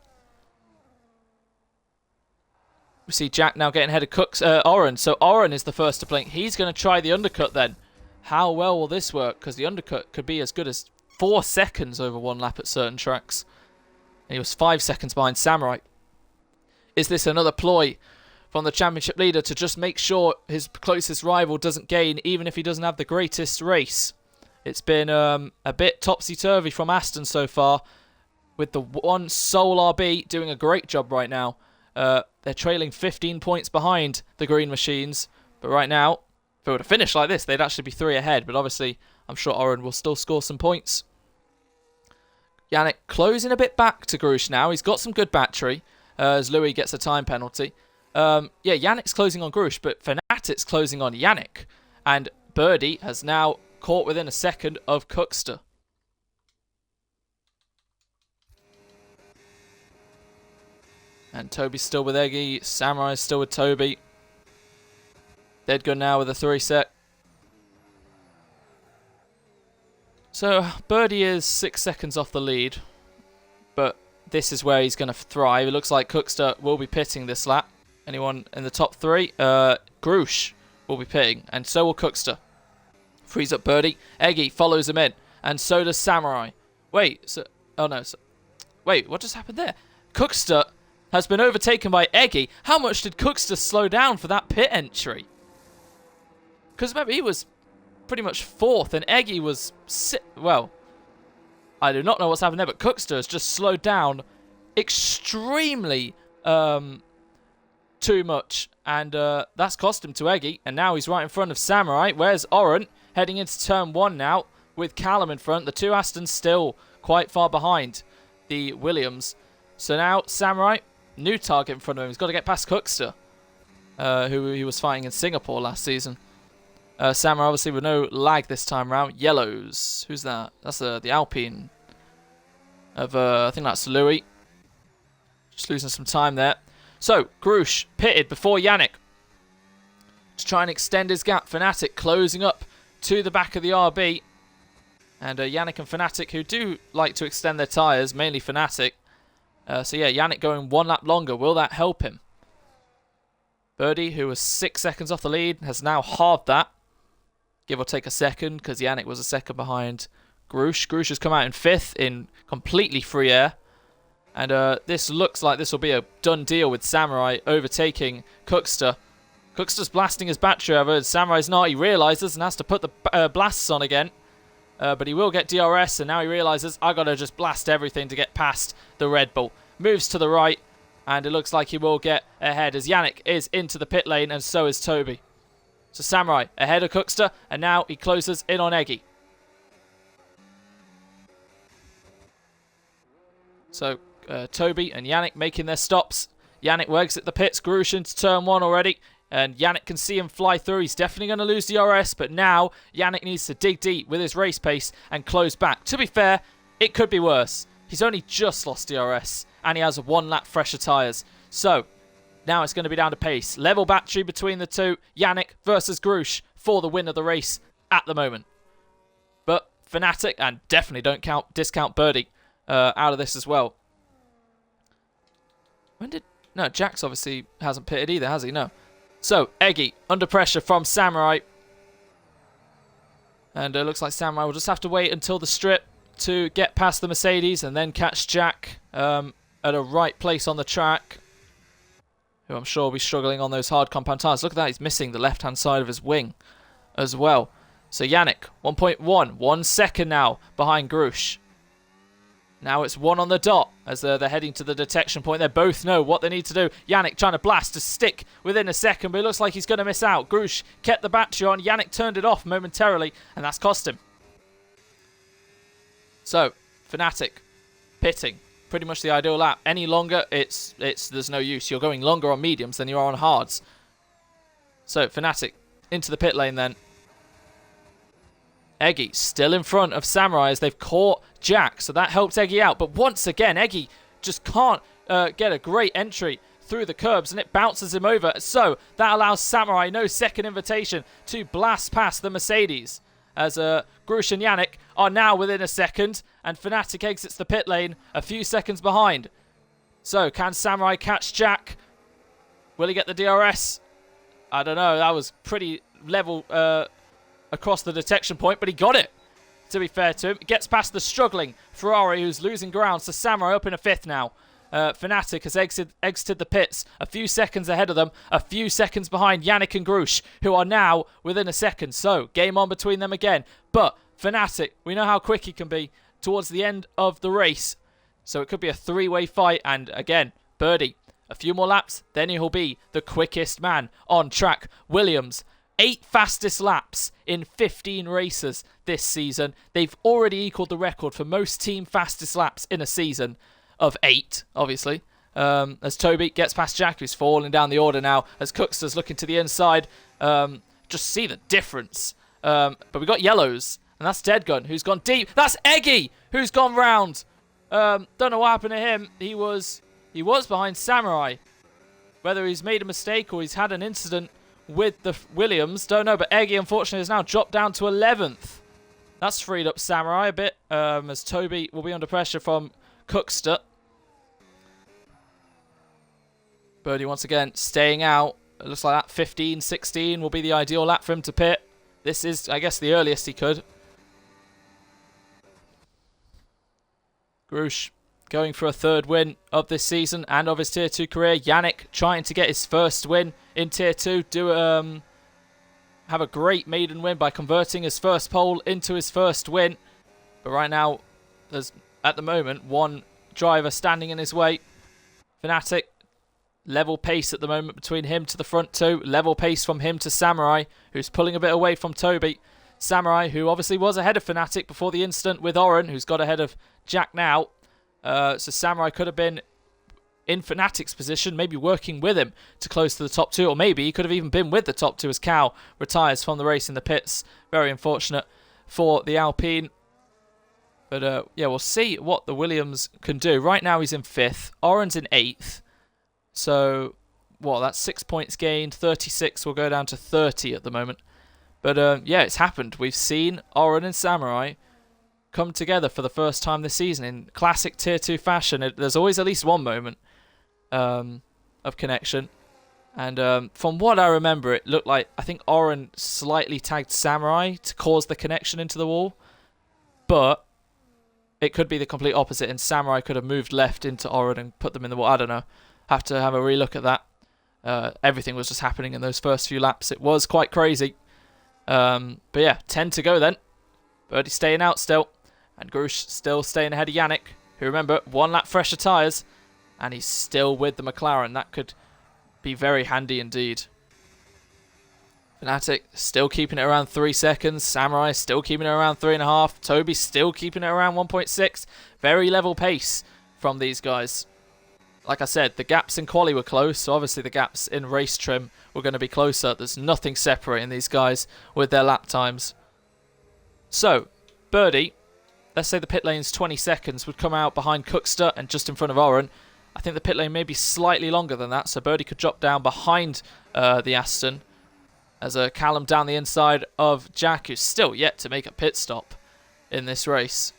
We see Jack now getting ahead of Oren. So, Oren is the first to blink. He's going to try the undercut then. How well will this work? Because the undercut could be as good as 4 seconds over 1 lap at certain tracks. And he was 5 seconds behind Samurai. Is this another ploy from the championship leader to just make sure his closest rival doesn't gain, even if he doesn't have the greatest race? It's been a bit topsy-turvy from Aston so far, with the one sole RB doing a great job right now. They're trailing 15 points behind the Green Machines, but right now, if they were to finish like this, they'd actually be 3 ahead, but obviously, I'm sure Oren will still score some points. Yannick closing a bit back to Grush now. He's got some good battery, as Louis gets a time penalty. Yannick's closing on Grush, but Fnatic's closing on Yannick. And Birdie has now caught within a second of Cookster. And Toby's still with Eggy. Samurai's still with Toby. Dead good now with a 3 set. So Birdie is 6 seconds off the lead. But this is where he's going to thrive. It looks like Cookster will be pitting this lap. Anyone in the top 3? Grush will be pitting. And so will Cookster. Frees up Birdie. Eggy follows him in. And so does Samurai. Wait. Wait, what just happened there? Cookster has been overtaken by Eggy. How much did Cookster slow down for that pit entry? Because remember, he was pretty much 4th, and Eggy was... Well, I do not know what's happened there, but Cookster has just slowed down extremely too much. And that's cost him to Eggy, and now he's right in front of Samurai. Where's Oren? Heading into turn 1 now, with Callum in front. The 2 Astons still quite far behind the Williams. So now, Samurai... New target in front of him. He's got to get past Cookster, who he was fighting in Singapore last season. Samurai, obviously, with no lag this time around. Yellows. Who's that? That's the Alpine. I think that's Louis. Just losing some time there. So, Grush pitted before Yannick to try and extend his gap. Fnatic closing up to the back of the RB. And Yannick and Fnatic, who do like to extend their tyres, mainly Fnatic. So yeah, Yannick going 1 lap longer. Will that help him? Birdie, who was 6 seconds off the lead, has now halved that. Give or take a second, because Yannick was a second behind Grush. Grush has come out in 5th in completely free air. And this looks like this will be a done deal with Samurai overtaking Cookster. Cookster's blasting his battery over. Samurai's not. He realises and has to put the blasts on again. But he will get DRS, and now he realises, I got to just blast everything to get past the Red Bull. Moves to the right, and it looks like he will get ahead as Yannick is into the pit lane, and so is Toby. So Samurai ahead of Cookster, and now he closes in on Eggy. So Toby and Yannick making their stops. Yannick will exit the pits. Grush into turn 1 already. And Yannick can see him fly through. He's definitely going to lose DRS, but now Yannick needs to dig deep with his race pace and close back. To be fair, it could be worse. He's only just lost DRS, and he has 1 lap fresher tyres. So, now it's going to be down to pace. Level battery between the two. Yannick versus Grush for the win of the race at the moment. But Fnatic, and definitely don't discount Birdie out of this as well. No, Jax obviously hasn't pitted either, has he? No. So, Eggy, under pressure from Samurai. And it looks like Samurai will just have to wait until the strip to get past the Mercedes and then catch Jack at a right place on the track, who I'm sure will be struggling on those hard compound tyres. Look at that, he's missing the left-hand side of his wing as well. So, Yannick, 1.1, 1 second now behind Grush. Now it's 1 on the dot as they're heading to the detection point. They both know what they need to do. Yannick trying to blast to stick within a second, but it looks like he's going to miss out. Grush kept the battery on. Yannick turned it off momentarily, and that's cost him. So, Fnatic pitting. Pretty much the ideal lap. Any longer, there's no use. You're going longer on mediums than you are on hards. So, Fnatic into the pit lane then. Eggy still in front of Samurai as they've caught Jack, so that helps Eggy out. But once again, Eggy just can't get a great entry through the curbs, and it bounces him over. So that allows Samurai no second invitation to blast past the Mercedes, as Grush and Yannick are now within a second, and Fnatic exits the pit lane a few seconds behind. So can Samurai catch Jack? Will he get the DRS? I don't know. That was pretty level across the detection point, but he got it. to be fair to him. Gets past the struggling Ferrari, who's losing ground. So Samurai up in a 5th now. Fnatic has exited the pits a few seconds ahead of them, a few seconds behind Yannick and Grush, who are now within a second. So, game on between them again. But Fnatic, we know how quick he can be towards the end of the race. So it could be a 3-way fight. And again, Birdie, a few more laps, then he'll be the quickest man on track. Williams, 8 fastest laps in 15 races this season. They've already equaled the record for most team fastest laps in a season of 8, obviously. As Toby gets past Jack, who's falling down the order now, as Cookster's looking to the inside. Just see the difference. But we got yellows, and that's Deadgun, who's gone deep. That's Eggy, who's gone round. Don't know what happened to him. He was behind Samurai. Whether he's made a mistake or he's had an incident with the Williams, don't know. But Eggy, unfortunately, has now dropped down to 11th. That's freed up Samurai a bit, as Toby will be under pressure from Cookster. Birdie once again staying out. It looks like that 15, 16 will be the ideal lap for him to pit. This is, I guess, the earliest he could. Grush going for a 3rd win of this season and of his Tier 2 career. Yannick trying to get his 1st win in Tier 2. Have a great maiden win by converting his 1st pole into his 1st win. But right now, there's, at the moment, one driver standing in his way. Fnatic, level pace at the moment between him to the front 2. Level pace from him to Samurai, who's pulling a bit away from Toby. Samurai, who obviously was ahead of Fnatic before the incident with Oren, who's got ahead of Jack now. So Samurai could have been in Fnatic's position, maybe working with him to close to the top 2, or maybe he could have even been with the top 2 as Cal retires from the race in the pits. Very unfortunate for the Alpine. But yeah, we'll see what the Williams can do. Right now he's in 5th. Oren's in 8th. So, well, that's 6 points gained. 36 will go down to 30 at the moment. But yeah, it's happened. We've seen Oren and Samurai come together for the first time this season in classic Tier 2 fashion. There's always at least one moment of connection. And from what I remember, it looked like, I think Oren slightly tagged Samurai to cause the connection into the wall. But it could be the complete opposite, and Samurai could have moved left into Oren and put them in the wall. I don't know. Have to have a relook at that. Everything was just happening in those first few laps. It was quite crazy. But yeah, 10 to go then. Birdie staying out still. And Grush still staying ahead of Yannick, who, remember, 1 lap fresher tyres. And he's still with the McLaren. That could be very handy indeed. Fnatic still keeping it around 3 seconds. Samurai still keeping it around 3.5. Toby still keeping it around 1.6. Very level pace from these guys. Like I said, the gaps in quali were close, so obviously the gaps in race trim were going to be closer. There's nothing separating these guys with their lap times. So, Birdie, let's say the pit lane's 20 seconds, would come out behind Cookster and just in front of Oren. I think the pit lane may be slightly longer than that, so Birdie could drop down behind the Aston as a Callum down the inside of Jack, who's still yet to make a pit stop in this race.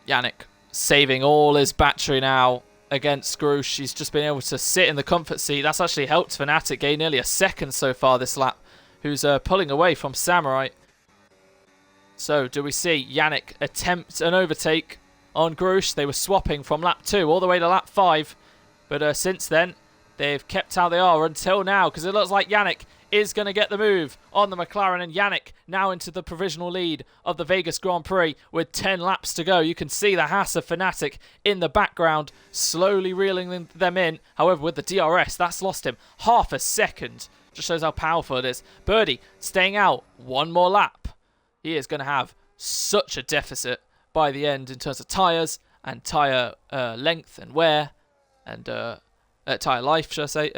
Yannick saving all his battery now against Grush. He's just been able to sit in the comfort seat. That's actually helped Fnatic gain nearly a second so far this lap, who's pulling away from Samurai. So, do we see Yannick attempt an overtake on Grush? They were swapping from lap 2 all the way to lap 5. But since then, they've kept how they are until now, because it looks like Yannick is going to get the move on the McLaren, and Yannick now into the provisional lead of the Vegas Grand Prix with 10 laps to go. You can see the Haas of Fnatic in the background, slowly reeling them in. However, with the DRS, that's lost him half a second. Just shows how powerful it is. Birdie staying out 1 more lap. He is going to have such a deficit by the end in terms of tyres and tyre length and wear and tyre life, should I say.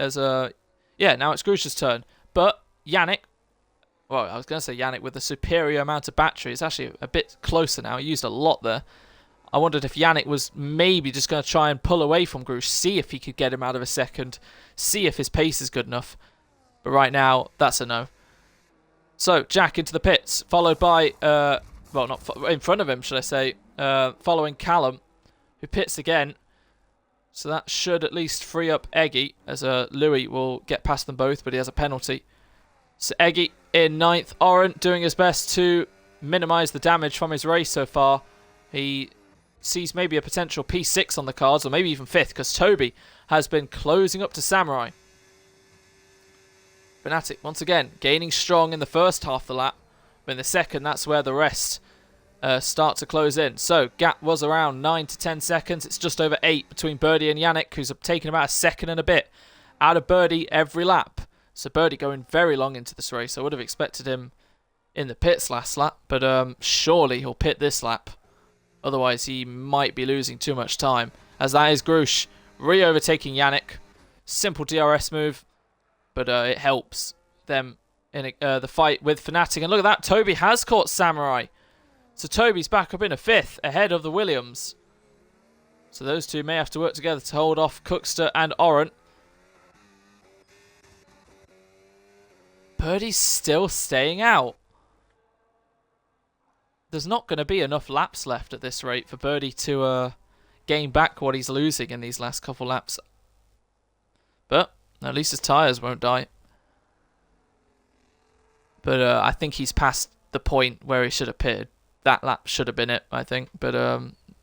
Yeah, now it's Grush's turn. But Yannick, well, I was going to say Yannick with a superior amount of battery. It's actually a bit closer now. He used a lot there. I wondered if Yannick was maybe just going to try and pull away from Grush, see if he could get him out of a second, see if his pace is good enough. But right now, that's a no. So, Jack into the pits, followed by, well, not in front of him, should I say, following Callum, who pits again. So that should at least free up Eggy, as Louis will get past them both, but he has a penalty. So Eggy in 9th. Oren doing his best to minimise the damage from his race so far. He sees maybe a potential P6 on the cards, or maybe even 5th, because Toby has been closing up to Samurai. Fnatic, once again, gaining strong in the first half of the lap. But in the second, that's where the rest start to close in. So, gap was around 9 to 10 seconds. It's just over 8 between Birdie and Yannick, who's taken about a second and a bit out of Birdie every lap. So, Birdie going very long into this race. I would have expected him in the pits last lap, but surely he'll pit this lap. Otherwise, he might be losing too much time. As that is Grush re-overtaking Yannick. Simple DRS move, but it helps them in the fight with Fnatic. And look at that, Toby has caught Samurai. So Toby's back up in a 5th, ahead of the Williams. So those two may have to work together to hold off Cookster and Oren. Birdie's still staying out. There's not going to be enough laps left at this rate for Birdie to gain back what he's losing in these last couple laps. But at least his tyres won't die. But I think he's past the point where he should have pitted. That lap should have been it, I think. But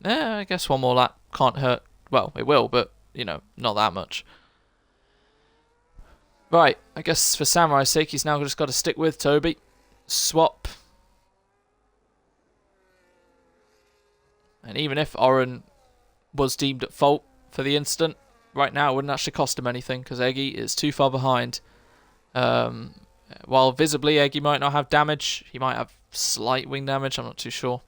I guess one more lap can't hurt. Well, it will, but, you know, not that much. Right, I guess for Samurai's sake, he's now just got to stick with Toby. Swap. And even if Oren was deemed at fault for the incident, right now it wouldn't actually cost him anything because Eggy is too far behind. While visibly Eggy might not have damage, he might have slight wing damage, I'm not too sure.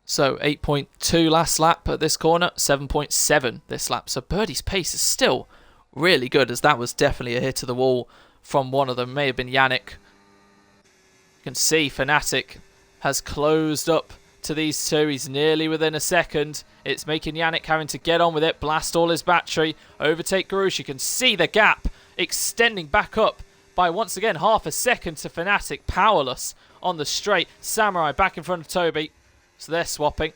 So 8.2 last lap at this corner, 7.7 this lap. So Birdie's pace is still really good, as that was definitely a hit to the wall from one of them. May have been Yannick. You can see Fnatic has closed up to these two. He's nearly within a second. It's making Yannick having to get on with it, blast all his battery, overtake Garouche. You can see the gap extending back up by once again half a second to Fnatic. Powerless on the straight. Samurai back in front of Toby. So they're swapping.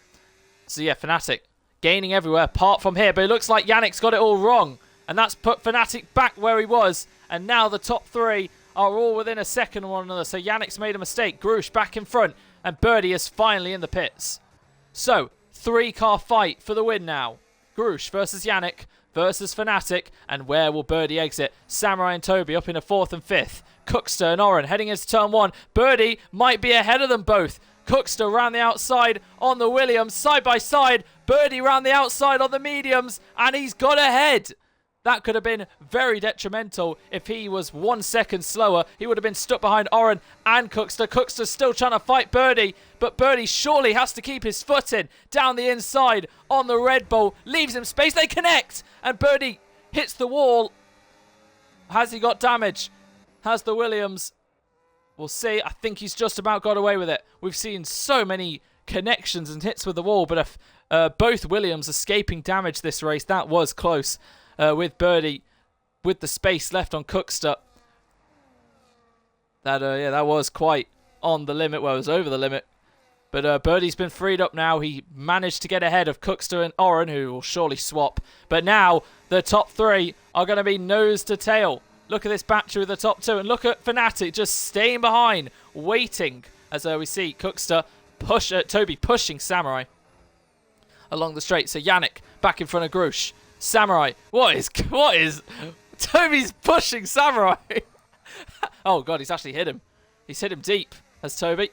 So yeah, Fnatic gaining everywhere apart from here. But it looks like Yannick's got it all wrong. And that's put Fnatic back where he was. And now the top three are all within a second of one another. So Yannick's made a mistake. Garouche back in front. And Birdie is finally in the pits. So, 3-car fight for the win now. Garouche versus Yannick versus Fnatic. And where will Birdie exit? Samurai and Toby up in a 4th and 5th. Cookster and Oren heading into turn 1. Birdie might be ahead of them both. Cookster round the outside on the Williams. Side by side. Birdie round the outside on the mediums. And he's got ahead. That could have been very detrimental if he was 1 second slower. He would have been stuck behind Oren and Cookster. Cookster's still trying to fight Birdie, but Birdie surely has to keep his foot in. Down the inside on the Red Bull. Leaves him space. They connect. And Birdie hits the wall. Has he got damage? Has the Williams? We'll see. I think he's just about got away with it. We've seen so many connections and hits with the wall, but if both Williams escaping damage this race, that was close. With Birdie, with the space left on Cookster. That was quite on the limit. Well, it was over the limit. But Birdie's been freed up now. He managed to get ahead of Cookster and Oren, who will surely swap. But now the top three are going to be nose to tail. Look at this battery with the top two. And look at Fnatic just staying behind, waiting. As we see Cookster Toby pushing Samurai along the straight. So Yannick back in front of Garouche. Samurai, what is Toby's pushing Samurai? Oh god, he's actually hit him. He's hit him deep as Toby.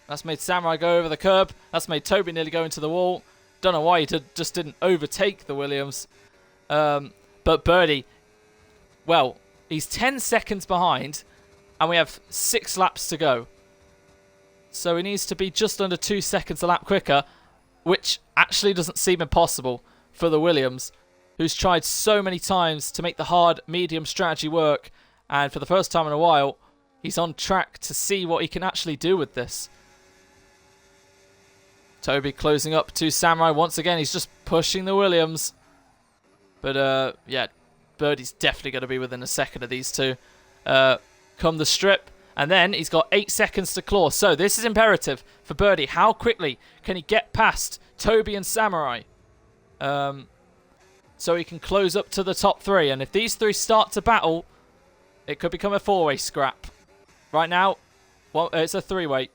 That's made Samurai go over the curb. That's made Toby nearly go into the wall. Don't know why he just didn't overtake the Williams. But Birdie, well, he's 10 seconds behind and we have 6 laps to go. So he needs to be just under 2 seconds a lap quicker, which actually doesn't seem impossible for the Williams, who's tried so many times to make the hard-medium strategy work, and for the first time in a while, he's on track to see what he can actually do with this. Toby closing up to Samurai. Once again, he's just pushing the Williams. But, yeah, Birdie's definitely going to be within a second of these two. Come the strip, And then he's got 8 seconds to claw. So this is imperative for birdie. How quickly can he get past Toby and Samurai? So he can close up to the top 3. And if these 3 start to battle, it could become a 4-way scrap. Right now, well, it's a 3-way.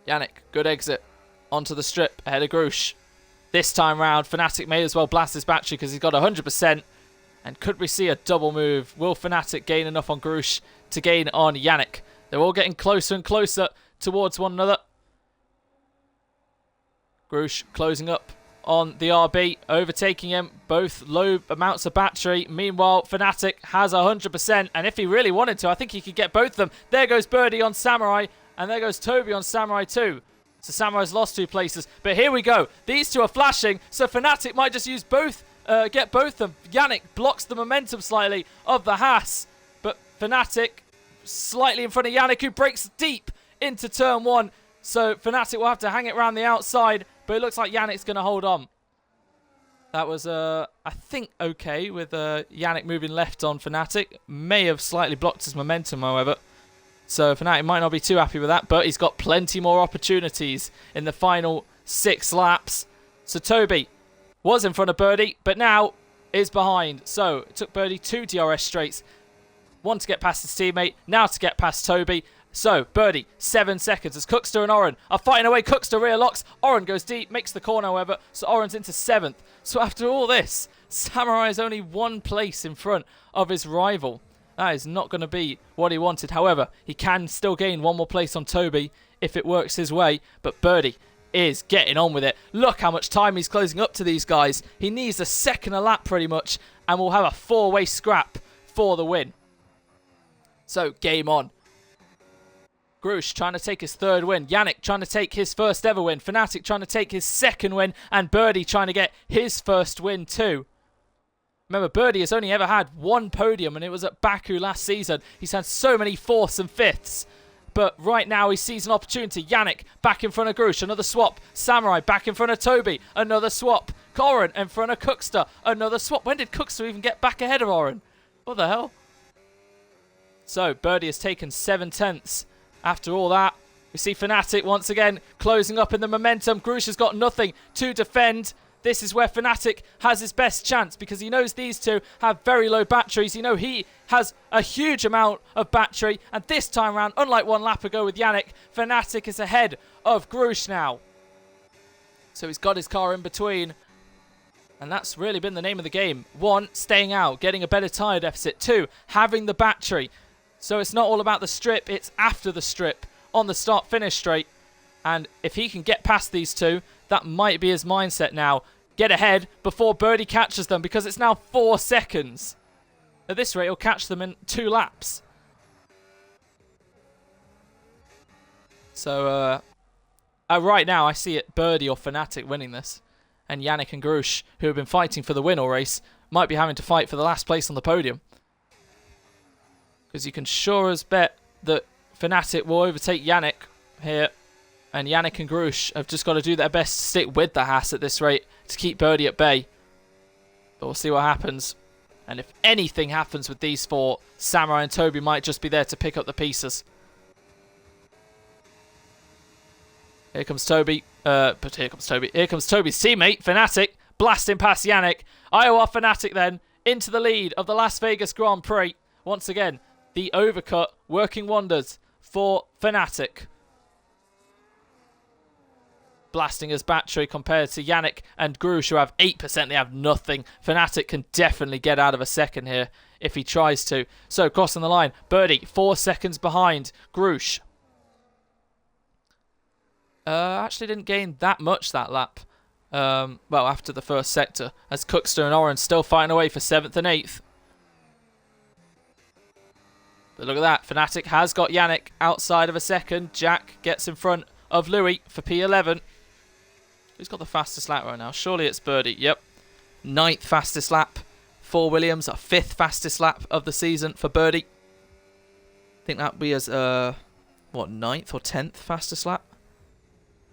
Yannick, good exit. Onto the strip, ahead of Grush. This time round, Fnatic may as well blast his battery because he's got 100%. And could we see a double move? Will Fnatic gain enough on Grush to gain on Yannick? They're all getting closer and closer towards one another. Grush closing up on the RB, overtaking him. Both low amounts of battery. Meanwhile, Fnatic has 100%. And if he really wanted to, I think he could get both of them. There goes Birdie on Samurai. And there goes Toby on Samurai too. So Samurai's lost 2 places. But here we go. These 2 are flashing. So Fnatic might just use both. Get both of them. Yannick blocks the momentum slightly of the Haas. But Fnatic slightly in front of Yannick, who breaks deep into turn 1. So Fnatic will have to hang it around the outside. But it looks like Yannick's going to hold on. That was, I think, okay with Yannick moving left on Fnatic. May have slightly blocked his momentum, however. So Fnatic might not be too happy with that. But he's got plenty more opportunities in the final 6 laps. So Toby was in front of Birdie, but now is behind. So it took Birdie 2 DRS straights. 1 to get past his teammate, now to get past Toby. So Birdie, 7 seconds as Cookster and Oren are fighting away. Cookster rear locks. Oren goes deep, makes the corner, however. So Oren's into 7th. So after all this, Samurai is only 1 place in front of his rival. That is not going to be what he wanted. However, he can still gain 1 more place on Toby if it works his way. But Birdie is getting on with it. Look how much time he's closing up to these guys. He needs a second a lap pretty much, and we'll have a 4-way scrap for the win. So game on. Grush trying to take his 3rd win. Yannick trying to take his 1st ever win. Fnatic trying to take his 2nd win, and Birdie trying to get his 1st win too. Remember, Birdie has only ever had 1 podium, and it was at Baku last season. He's had so many 4ths and 5ths. But right now he sees an opportunity. Yannick back in front of Grush. Another swap. Samurai back in front of Toby. Another swap. Oren in front of Cookster. Another swap. When did Cookster even get back ahead of Oren? What the hell? So Birdie has taken 7/10 after all that. We see Fnatic once again closing up in the momentum. Grush has got nothing to defend. This is where Fnatic has his best chance because he knows these 2 have very low batteries. You know he has a huge amount of battery. And this time around, unlike 1 lap ago with Yannick, Fnatic is ahead of Grush now. So he's got his car in between. And that's really been the name of the game. 1, staying out, getting a better tyre deficit. 2, having the battery. So it's not all about the strip, it's after the strip on the start-finish straight. And if he can get past these 2, that might be his mindset now. Get ahead before Birdie catches them because it's now 4 seconds. At this rate, he'll catch them in 2 laps. So, right now, I see it Birdie or Fnatic winning this. And Yannick and Grush, who have been fighting for the win all race, might be having to fight for the last place on the podium. Because you can sure as bet that Fnatic will overtake Yannick here. And Yannick and Grush have just got to do their best to stick with the Haas at this rate to keep Birdie at bay. But we'll see what happens. And if anything happens with these 4, Samurai and Toby might just be there to pick up the pieces. Here comes Toby. Here comes Toby's teammate, Fnatic, blasting past Yannick. Iowa Fnatic then into the lead of the Las Vegas Grand Prix. Once again, the overcut working wonders for Fnatic. Blasting his battery compared to Yannick and Grush, who have 8%. They have nothing. Fnatic can definitely get out of a second here if he tries to. So, crossing the line. Birdie, 4 seconds behind Grush. Actually didn't gain that much that lap. Well, after the first sector. As Cookster and Oren still fighting away for 7th and 8th. But look at that. Fnatic has got Yannick outside of a second. Jack gets in front of Louis for P11. Who's got the fastest lap right now? Surely it's Birdie. Yep. 9th fastest lap for Williams. Our 5th fastest lap of the season for Birdie. I think that would be as, 9th or 10th fastest lap?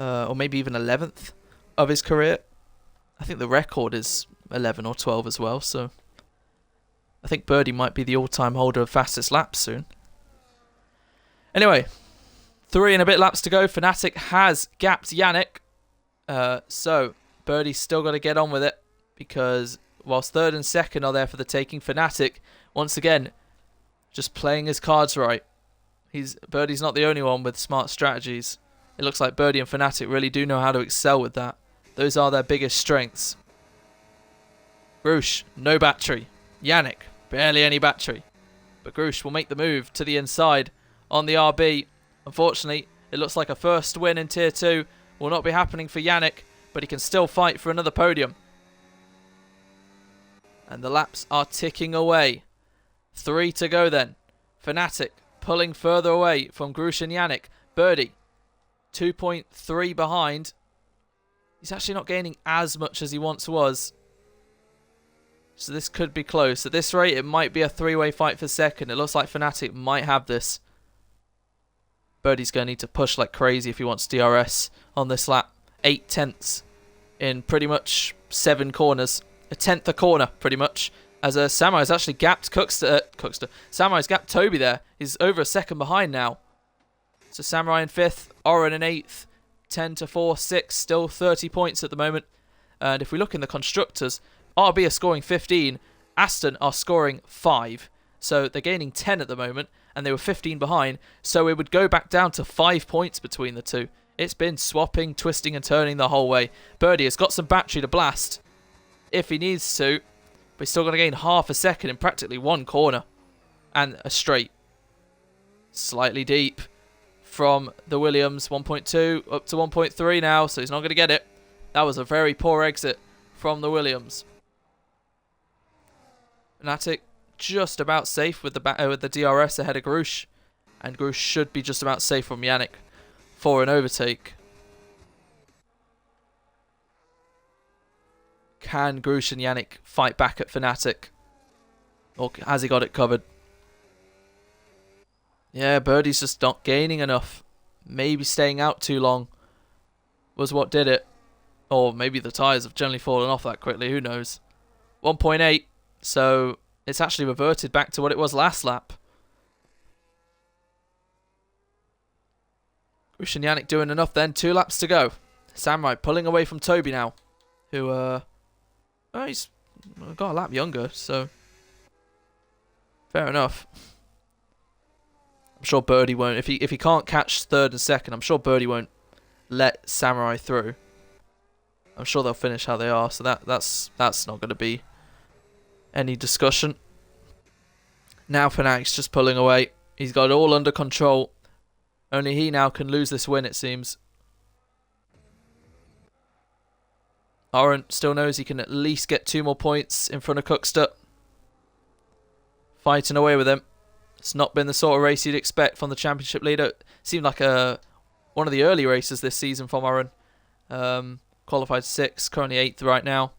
Or maybe even 11th of his career. I think the record is 11 or 12 as well. So I think Birdie might be the all-time holder of fastest laps soon. Anyway, 3 and a bit laps to go. Fnatic has gapped Yannick. So Birdie's still got to get on with it, because whilst third and second are there for the taking, Fnatic, once again, just playing his cards right. Birdie's not the only one with smart strategies. It looks like Birdie and Fnatic really do know how to excel with that. Those are their biggest strengths. Grush, no battery. Yannick, barely any battery. But Grush will make the move to the inside on the RB. Unfortunately, it looks like a first win in Tier 2 will not be happening for Yannick, but he can still fight for another podium. And the laps are ticking away. 3 to go then. Fnatic pulling further away from Grush and Yannick. Birdie, 2.3 behind. He's actually not gaining as much as he once was. So this could be close. At this rate, it might be a 3-way fight for second. It looks like Fnatic might have this. Birdie's going to need to push like crazy if he wants DRS on this lap. 8 tenths in pretty much 7 corners. A tenth a corner, pretty much. As Samurai's actually gapped Samurai's gapped Toby there. He's over a second behind now. So Samurai in 5th, Oren in 8th. 10 to 4, 6, still 30 points at the moment. And if we look in the constructors, RB are scoring 15, Aston are scoring 5. So they're gaining 10 at the moment, and they were 15 behind. So it would go back down to 5 points between the two. It's been swapping, twisting and turning the whole way. Birdie has got some battery to blast if he needs to, but he's still going to gain half a second in practically 1 corner. And a straight. Slightly deep from the Williams, 1.2 up to 1.3 now, so he's not going to get it. That was a very poor exit from the Williams. Fnatic just about safe with the DRS ahead of Grush, and Grush should be just about safe from Yannick for an overtake. Can Grush and Yannick fight back at Fnatic, or has he got it covered? Yeah, Birdie's just not gaining enough. Maybe staying out too long was what did it. Or maybe the tyres have generally fallen off that quickly, who knows. 1.8, so it's actually reverted back to what it was last lap. Grush and Yannick doing enough then, 2 laps to go. Samurai pulling away from Toby now, who, he's got a lap younger, so fair enough. I'm sure Birdie won't, if he can't catch third and second, I'm sure Birdie won't let Samurai through. I'm sure they'll finish how they are, so that's not going to be any discussion. Now Fnatic's just pulling away. He's got it all under control. Only he now can lose this win, it seems. Oren still knows he can at least get 2 more points in front of Cookster. Fighting away with him. It's not been the sort of race you'd expect from the championship leader. It seemed like one of the early races this season from Oren. Qualified 6th, currently 8th right now.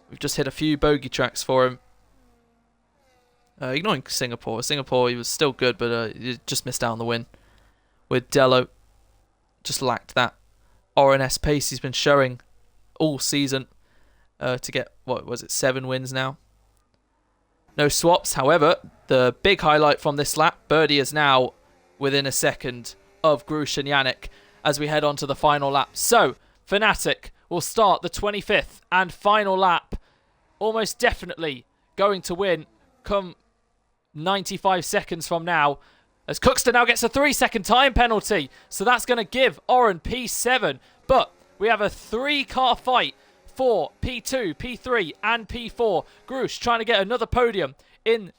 We've just hit a few bogey tracks for him. Ignoring Singapore. Singapore, he was still good, but he just missed out on the win. With Dello, just lacked that Oren-esque pace he's been showing all season to get, what was it, 7 wins now. No swaps, however, the big highlight from this lap, Birdie is now within a second of Grush and Yannick as we head on to the final lap. So, Fnatic will start the 25th and final lap, almost definitely going to win come 95 seconds from now, as Cookster now gets a 3-second time penalty. So that's going to give Oren P7, but we have a 3-car fight for P2, P3 and P4. Grush trying to get another podium in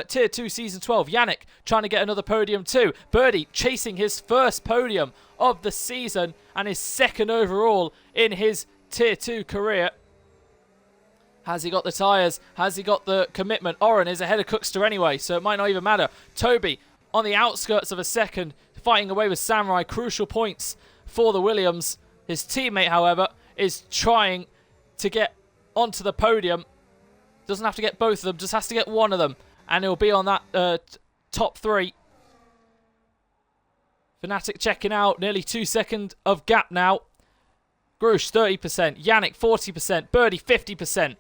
Tier 2 Season 12. Yannick trying to get another podium too. Birdie chasing his first podium of the season and his 2nd overall in his Tier 2 career. Has he got the tyres? Has he got the commitment? Oren is ahead of Cookster anyway, so it might not even matter. Toby on the outskirts of a second, fighting away with Samurai. Crucial points for the Williams. His teammate, however, is trying to get onto the podium. Doesn't have to get both of them, just has to get one of them. And he'll be on that top 3. Fnatic checking out. Nearly 2 seconds of gap now. Grush 30%. Yannick 40%. Birdie 50%.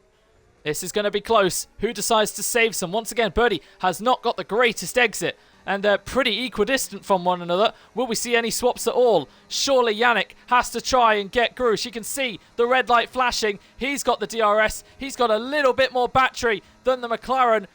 This is going to be close. Who decides to save some? Once again, Birdie has not got the greatest exit. and they're pretty equidistant from one another. Will we see any swaps at all? Surely Yannick has to try and get Grush. You can see the red light flashing. He's got the DRS. He's got a little bit more battery than the McLaren.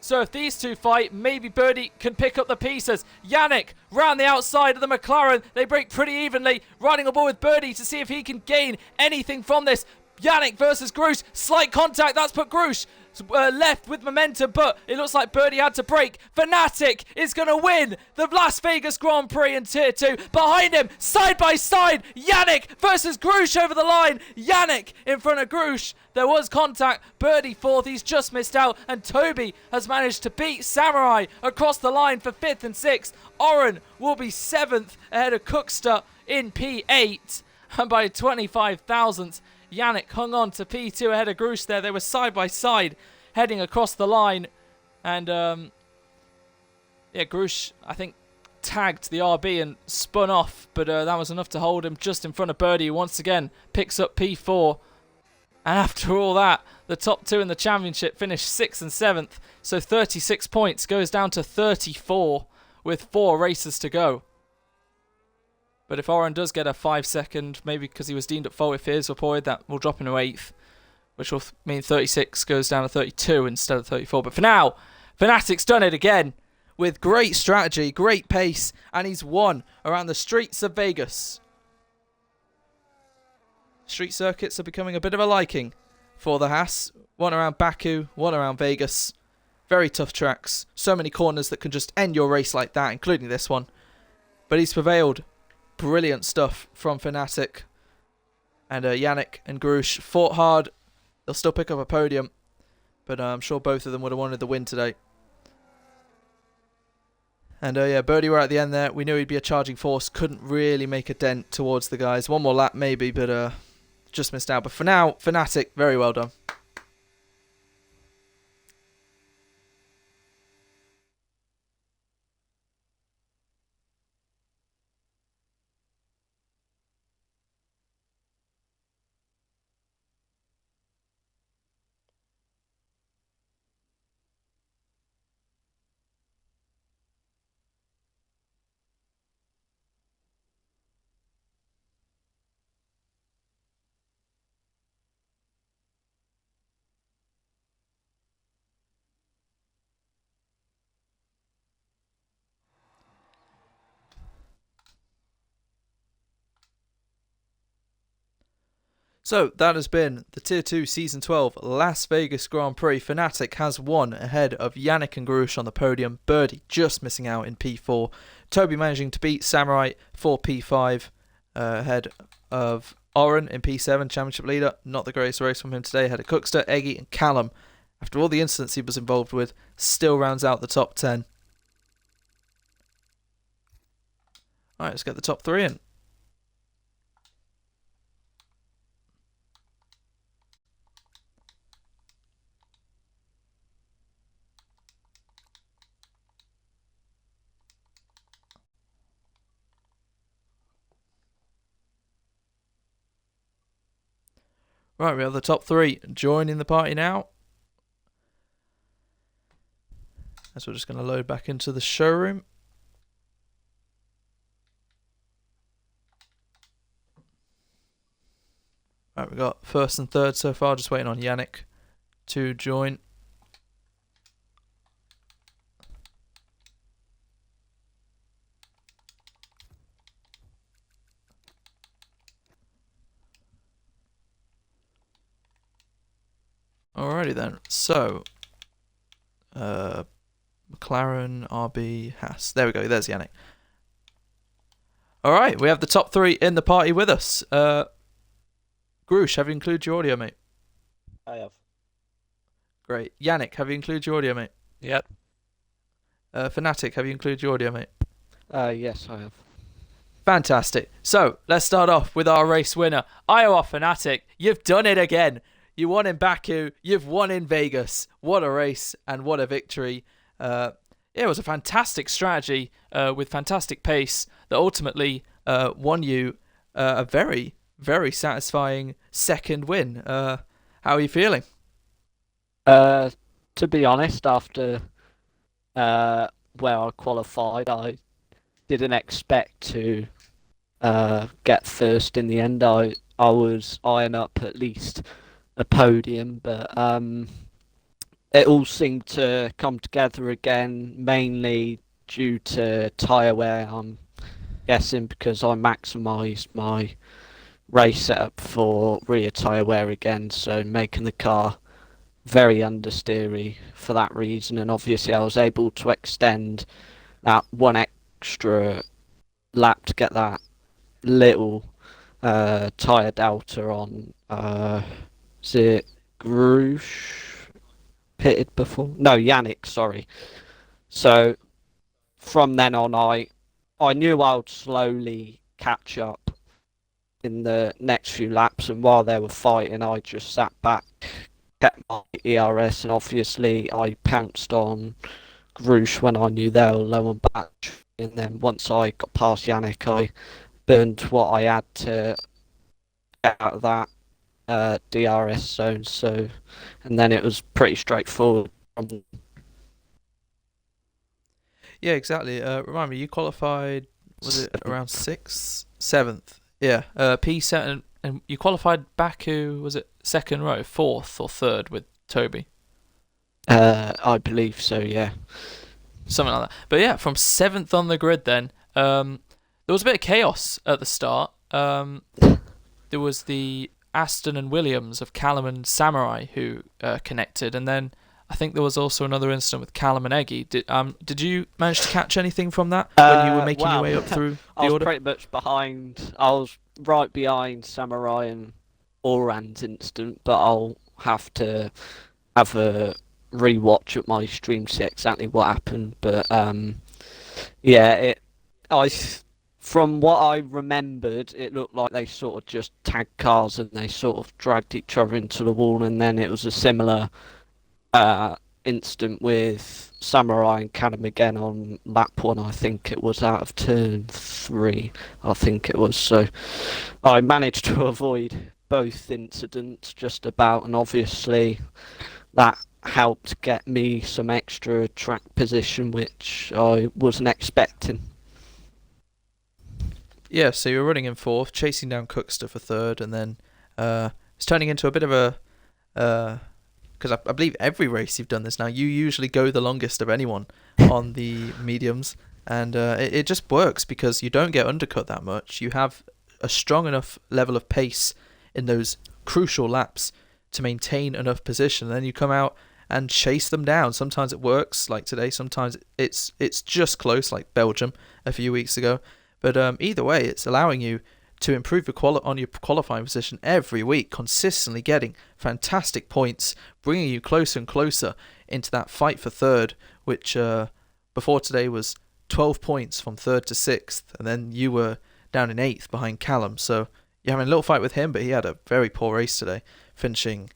So if these two fight, maybe Birdie can pick up the pieces. Yannick round the outside of the McLaren. They break pretty evenly, riding aboard with Birdie to see if he can gain anything from this. Yannick versus Grush. Slight contact. That's put Grush left with momentum, but it looks like Birdie had to brake. Fnatic is going to win the Las Vegas Grand Prix in Tier 2. Behind him, side by side, Yannick versus Grush over the line. Yannick in front of Grush. There was contact. Birdie fourth. He's just missed out. And Toby has managed to beat Samurai across the line for 5th and 6th. Oren will be 7th ahead of Cookster in P8. And by 25 thousandths, Yannick hung on to P2 ahead of Grush there. They were side by side heading across the line. And, Grush, I think, tagged the RB and spun off. But that was enough to hold him just in front of Birdie, who once again picks up P4. And after all that, the top two in the championship finished 6th and 7th. So 36 points goes down to 34 with 4 races to go. But if Oren does get a 5-second, maybe because he was deemed at fault if he is reported, that will drop him to 8th, which will mean 36 goes down to 32 instead of 34. But for now, Fnatic's done it again with great strategy, great pace, and he's won around the streets of Vegas. Street circuits are becoming a bit of a liking for the Haas. One around Baku, one around Vegas. Very tough tracks. So many corners that can just end your race like that, including this one. But he's prevailed. Brilliant stuff from Fnatic. And Yannick and Grush fought hard. They'll still pick up a podium. But I'm sure both of them would have wanted the win today. And Birdie were at the end there. We knew he'd be a charging force. Couldn't really make a dent towards the guys. One more lap maybe, but just missed out. But for now, Fnatic, very well done. So that has been the Tier 2 Season 12 Las Vegas Grand Prix. Fnatic has won ahead of Yannick and Grush on the podium. Birdie just missing out in P4. Toby managing to beat Samurai for P5 ahead of Oren in P7, championship leader. Not the greatest race from him today. Ahead of Cookster, Eggy and Callum. After all the incidents he was involved with, still rounds out the top 10. Alright, let's get the top 3 in. Right, we have the top 3 joining the party now. As we're just going to load back into the showroom. Right, we've got first and third so far, just waiting on Yannick to join. Alrighty then, so McLaren, RB, Haas. There we go, there's Yannick. Alright, we have the top 3 in the party with us. Grush, have you included your audio, mate? I have. Great. Yannick, have you included your audio, mate? Yep. Fnatic, have you included your audio, mate? Yes, I have. Fantastic. So, let's start off with our race winner. Iowa Fnatic, you've done it again. You won in Baku, you've won in Vegas. What a race and what a victory. It was a fantastic strategy with fantastic pace that ultimately won you a very, very satisfying second win. How are you feeling? To be honest, after where I qualified. I didn't expect to get first in the end. I was eyeing up at least a podium, but it all seemed to come together again, mainly due to tyre wear. I'm guessing because I maximised my race setup for rear tyre wear again, so making the car very understeery for that reason. And obviously, I was able to extend that one extra lap to get that little tyre delta on. Is it Grush pitted before? No, Yannick. Sorry. So from then on, I knew I would slowly catch up in the next few laps, and while they were fighting, I just sat back, kept my ERS, and obviously I pounced on Grush when I knew they were low on battery. And then once I got past Yannick, I burned what I had to get out of that DRS zone. So, and then it was pretty straightforward. Yeah, exactly. Remind me, you qualified, was it around sixth, seventh? Yeah, P7, and you qualified Baku, was it second row, fourth or third with Toby? I believe so. Yeah. Something like that. But yeah, from seventh on the grid then, there was a bit of chaos at the start. There was the Aston and Williams of Callum and Samurai who connected, and then I think there was also another incident with Callum and Eggy. Did you manage to catch anything from that when you were making your Well, way up through I the was order? pretty much behind. I was right behind Samurai and Oran's instant, but I'll have to have a rewatch at my stream to see exactly what happened. But yeah, I from what I remembered, it looked like they sort of just tagged cars and they sort of dragged each other into the wall, and then it was a similar uh, instant with Samurai and Callum again on lap one. I think it was out of turn three. I think it was. So I managed to avoid both incidents just about, and obviously that helped get me some extra track position, which I wasn't expecting. Yeah, so you were running in fourth, chasing down Cookster for third, and then it's turning into a bit of a because I believe every race you've done this now. You usually go the longest of anyone on the mediums, and it just works because you don't get undercut that much. You have a strong enough level of pace in those crucial laps to maintain enough position. And then you come out and chase them down. Sometimes it works, like today. Sometimes it's just close, like Belgium a few weeks ago. But either way, it's allowing you to improve on your qualifying position every week, consistently getting fantastic points, bringing you closer and closer into that fight for third, which before today was 12 points from third to sixth, and then you were down in eighth behind Callum. So you're having a little fight with him, but he had a very poor race today, finishing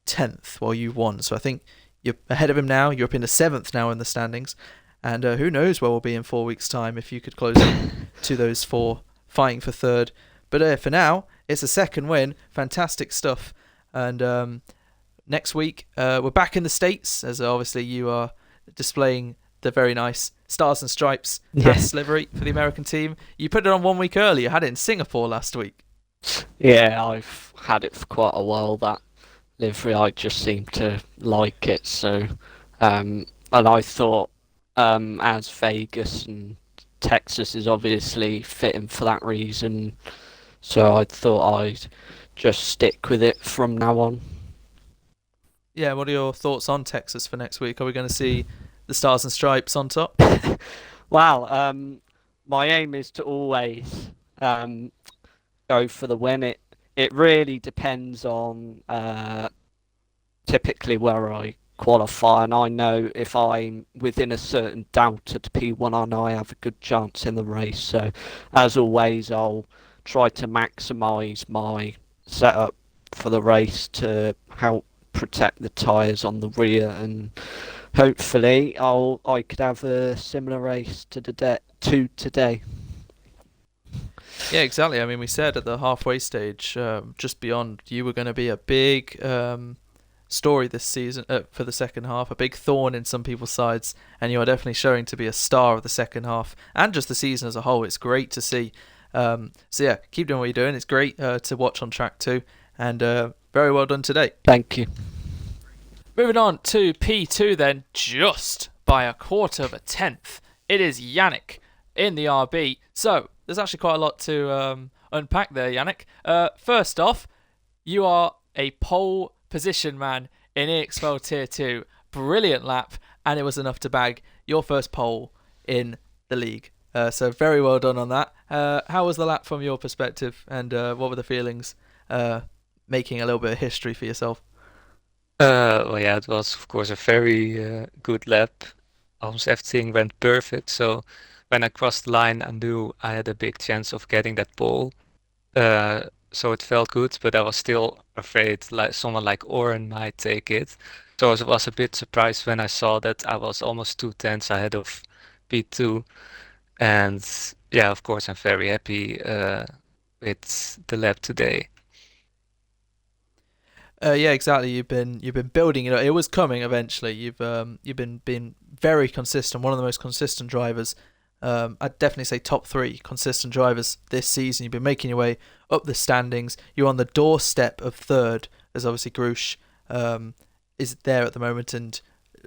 10th while you won. So I think you're ahead of him now. You're up into seventh now in the standings, and who knows where we'll be in 4 weeks' time if you could close in to those four fighting for third. But for now, it's a second win. Fantastic stuff. And next week, we're back in the States, as obviously you are displaying the very nice Stars and Stripes Haas livery for the American team. You put it on 1 week early. You had it in Singapore last week. Yeah, I've had it for quite a while, that livery. I just seem to like it. So, and I thought, as Vegas and Texas is obviously fitting for that reason, so I thought I'd just stick with it from now on. Yeah, what are your thoughts on Texas for next week? Are we going to see the Stars and Stripes on top? Well, my aim is to always um, go for the win. It really depends on typically where I qualify, and I know if I'm within a certain delta to P1, I know I have a good chance in the race. So, as always, I'll try to maximise my setup for the race to help protect the tyres on the rear, and hopefully I could have a similar race to today. Yeah, exactly. I mean, we said at the halfway stage, just beyond, you were going to be a big story this season for the second half, a big thorn in some people's sides, and you are definitely showing to be a star of the second half and just the season as a whole. It's great to see. So yeah, keep doing what you're doing. It's great to watch on track too, and very well done today. Thank you. Moving on to P2 then, just by a quarter of a tenth, it is Yannick in the RB. So there's actually quite a lot to unpack there, Yannick. First off, you are a pole position man in EXFL Tier 2. Brilliant lap, and it was enough to bag your first pole in the league. So very well done on that. How was the lap from your perspective, and what were the feelings making a little bit of history for yourself? Well, yeah, it was of course a very good lap. Almost everything went perfect. So when I crossed the line, I knew I had a big chance of getting that pole. So it felt good, but I was still afraid like someone like Oren might take it. So I was a bit surprised when I saw that I was almost 2 tenths ahead of P2. And yeah, of course, I'm very happy with the lap today. Yeah, exactly. You've been building it up. It was coming eventually. You've been very consistent. One of the most consistent drivers. I'd definitely say top three consistent drivers this season. You've been making your way up the standings. You're on the doorstep of third, as obviously Grush is there at the moment, and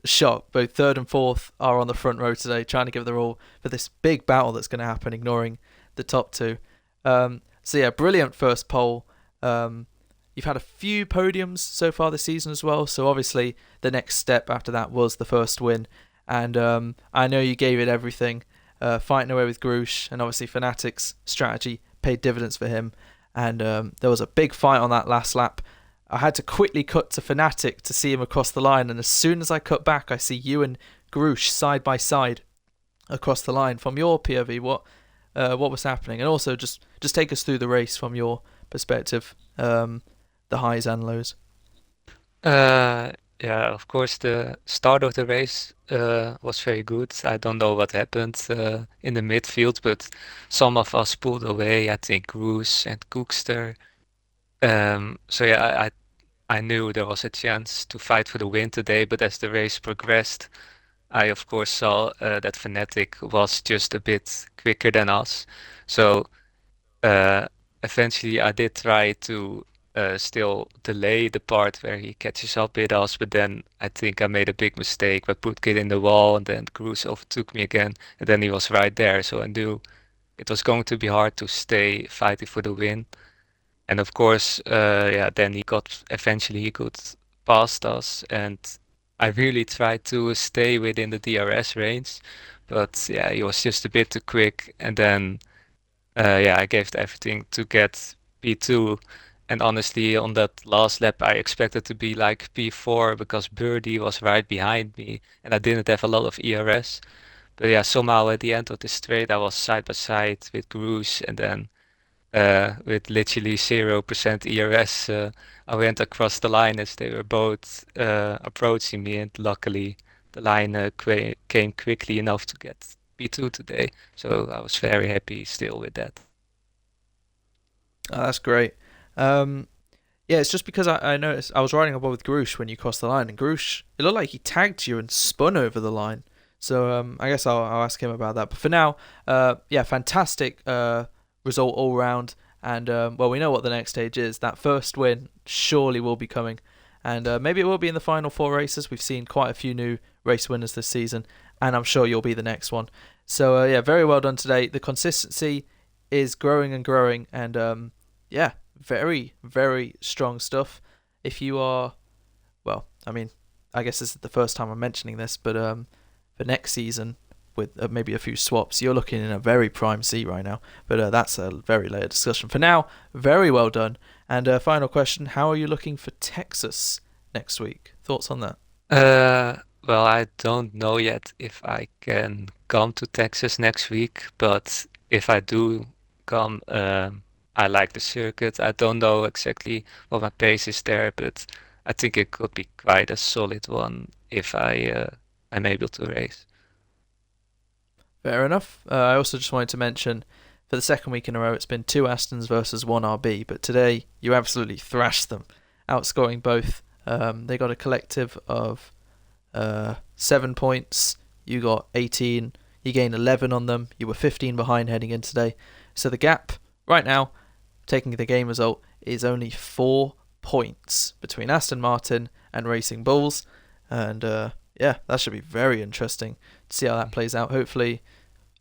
shock. Both third and fourth are on the front row today, trying to give their all for this big battle that's going to happen, ignoring the top two. So yeah, brilliant first pole. You've had a few podiums so far this season as well, so obviously the next step after that was the first win, and I know you gave it everything, fighting away with Grush, and obviously Fnatic's strategy paid dividends for him, and there was a big fight on that last lap. I had to quickly cut to Fnatic to see him across the line, and as soon as I cut back, I see you and Grush side by side across the line. From your POV, what was happening, and also just take us through the race from your perspective. The highs and lows. Yeah, of course, the start of the race was very good. I don't know what happened in the midfield, but some of us pulled away. I think Roos and Cookster. So yeah, I knew there was a chance to fight for the win today, but as the race progressed, I of course saw that Fnatic was just a bit quicker than us. So uh, eventually, I did try to still delay the part where he catches up with us, but then I think I made a big mistake. I put Kid in the wall, and then Cruz overtook me again, and then he was right there. So I knew it was going to be hard to stay fighting for the win. And of course, yeah, then eventually he got past us, and I really tried to stay within the DRS range, but yeah, he was just a bit too quick, and then yeah, I gave everything to get P2. And honestly, on that last lap, I expected to be like P4 because Birdie was right behind me and I didn't have a lot of ERS. But yeah, somehow at the end of the straight, I was side by side with Grush, and then with literally 0% ERS, I went across the line as they were both approaching me, and luckily the line came quickly enough to get P2 today. So I was very happy still with that. Oh, that's great. Yeah, it's just because I noticed I was riding above with Grush when you crossed the line, and Grush, it looked like he tagged you and spun over the line. So I guess I'll ask him about that. But for now, yeah, fantastic result all round. And well, we know what the next stage is. That first win surely will be coming, and maybe it will be in the final four races. We've seen quite a few new race winners this season, and I'm sure you'll be the next one. So yeah, very well done today. The consistency is growing and growing, and yeah, very, very strong stuff. If you are, well, I mean, I guess this is the first time I'm mentioning this, but for next season, with maybe a few swaps, you're looking in a very prime seat right now. But that's a very later discussion. For now, very well done. And final question, how are you looking for Texas next week? Thoughts on that? Well, I don't know yet if I can come to Texas next week, but if I do come, I like the circuit. I don't know exactly what my pace is there, but I think it could be quite a solid one if I'm able to race. Fair enough. I also just wanted to mention, for the second week in a row, it's been two Astons versus one RB, but today you absolutely thrashed them, outscoring both They got a collective of 7 points. You got 18. You gained 11 on them. You were 15 behind heading in today. So the gap right now, taking the game result, is only 4 points between Aston Martin and Racing Bulls. And yeah, that should be very interesting to see how that plays out. Hopefully,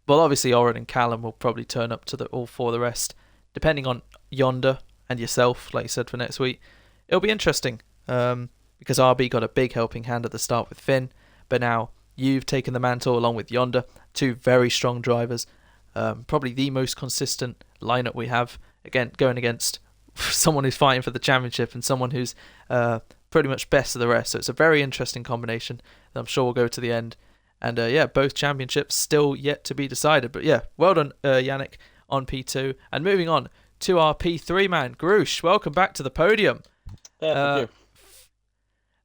well, obviously, Oren and Callum will probably turn up to all four of the rest, depending on Yonder and yourself, like you said, for next week. It'll be interesting because RB got a big helping hand at the start with Finn, but now you've taken the mantle along with Yonder, two very strong drivers, probably the most consistent lineup we have. Again, going against someone who's fighting for the championship and someone who's pretty much best of the rest. So it's a very interesting combination that I'm sure will go to the end. And yeah, both championships still yet to be decided. But yeah, well done, Yannick, on P2. And moving on to our P3 man, Grush. Welcome back to the podium. Yeah, thank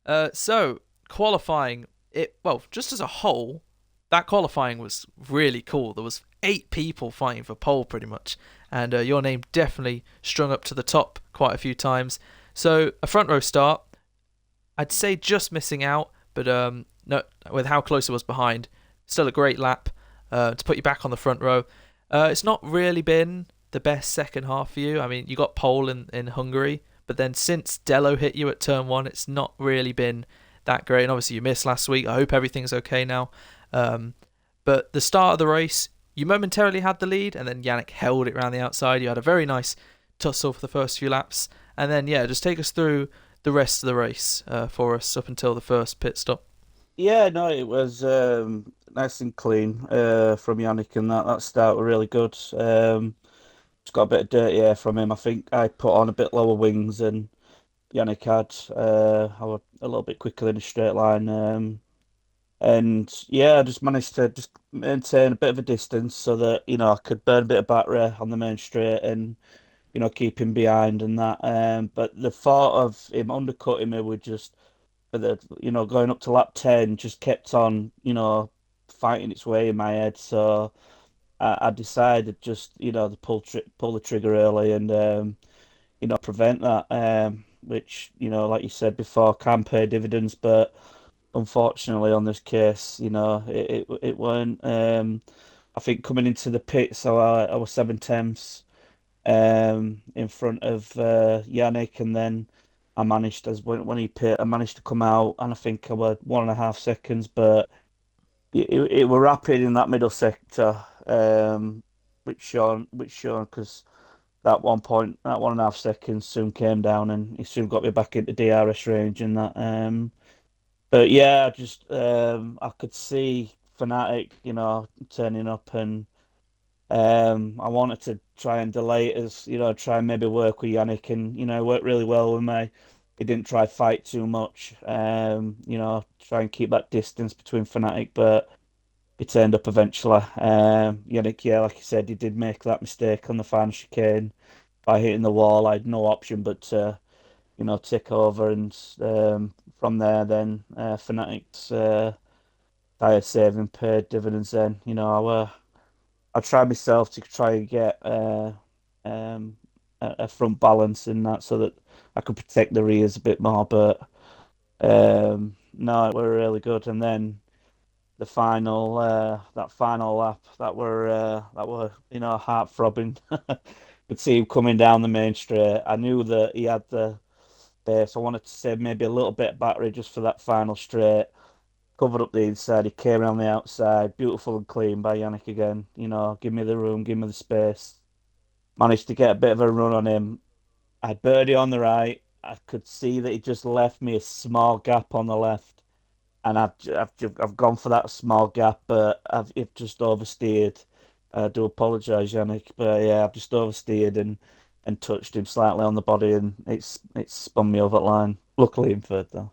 you. So qualifying, just as a whole, that qualifying was really cool. There was 8 people fighting for pole pretty much, and your name definitely strung up to the top quite a few times. So a front row start, I'd say just missing out, but no, with how close it was behind, still a great lap to put you back on the front row. It's not really been the best second half for you. I mean, you got pole in Hungary, but then since Dello hit you at turn 1, it's not really been that great. And obviously you missed last week. I hope everything's okay now. But the start of the race, you momentarily had the lead, and then Yannick held it around the outside. You had a very nice tussle for the first few laps. And then, yeah, just take us through the rest of the race for us up until the first pit stop. Yeah, no, it was nice and clean from Yannick, and that start were really good. Just got a bit of dirty air from him. I think I put on a bit lower wings than Yannick had. I was a little bit quicker in a straight line. And yeah, I just managed to just maintain a bit of a distance so that, I could burn a bit of battery on the main straight and, keep him behind and that. But the thought of him undercutting me would just, for the, going up to lap 10, just kept on, fighting its way in my head. So I decided just, to pull the trigger early and, prevent that, which, like you said before, can pay dividends. But unfortunately, on this case, it weren't. I think coming into the pit, so I was 7 tenths in front of Yannick, and then I managed when he pit, I managed to come out, and I think I was 1.5 seconds, but it were rapid in that middle sector, which shown because that 1.5 seconds soon came down, and he soon got me back into DRS range and that. But yeah, just I could see Fnatic, turning up, and I wanted to try and delay it as, try and maybe work with Yannick, and work really well with me. He didn't try fight too much, try and keep that distance between Fnatic, but he turned up eventually. Yannick, yeah, like you said, he did make that mistake on the final chicane by hitting the wall. I had no option but to take over, and from there, then Fnatic's tire saving paid dividends. Then I tried myself to try and get a front balance in that so that I could protect the rears a bit more, but no, it were really good. And then the final that final lap, that were heart throbbing. Could see him coming down the main straight. I knew that he had the base. I wanted to save maybe a little bit of battery just for that final straight. Covered up the inside. He came around the outside. Beautiful and clean by Yannick again. Give me the room, give me the space. Managed to get a bit of a run on him. I had birdie on the right. I could see that he just left me a small gap on the left, and I've gone for that small gap, but I've just oversteered. I do apologise, Yannick, but yeah, I've just oversteered and touched him slightly on the body, and it's spun me over the line. Luckily in third though.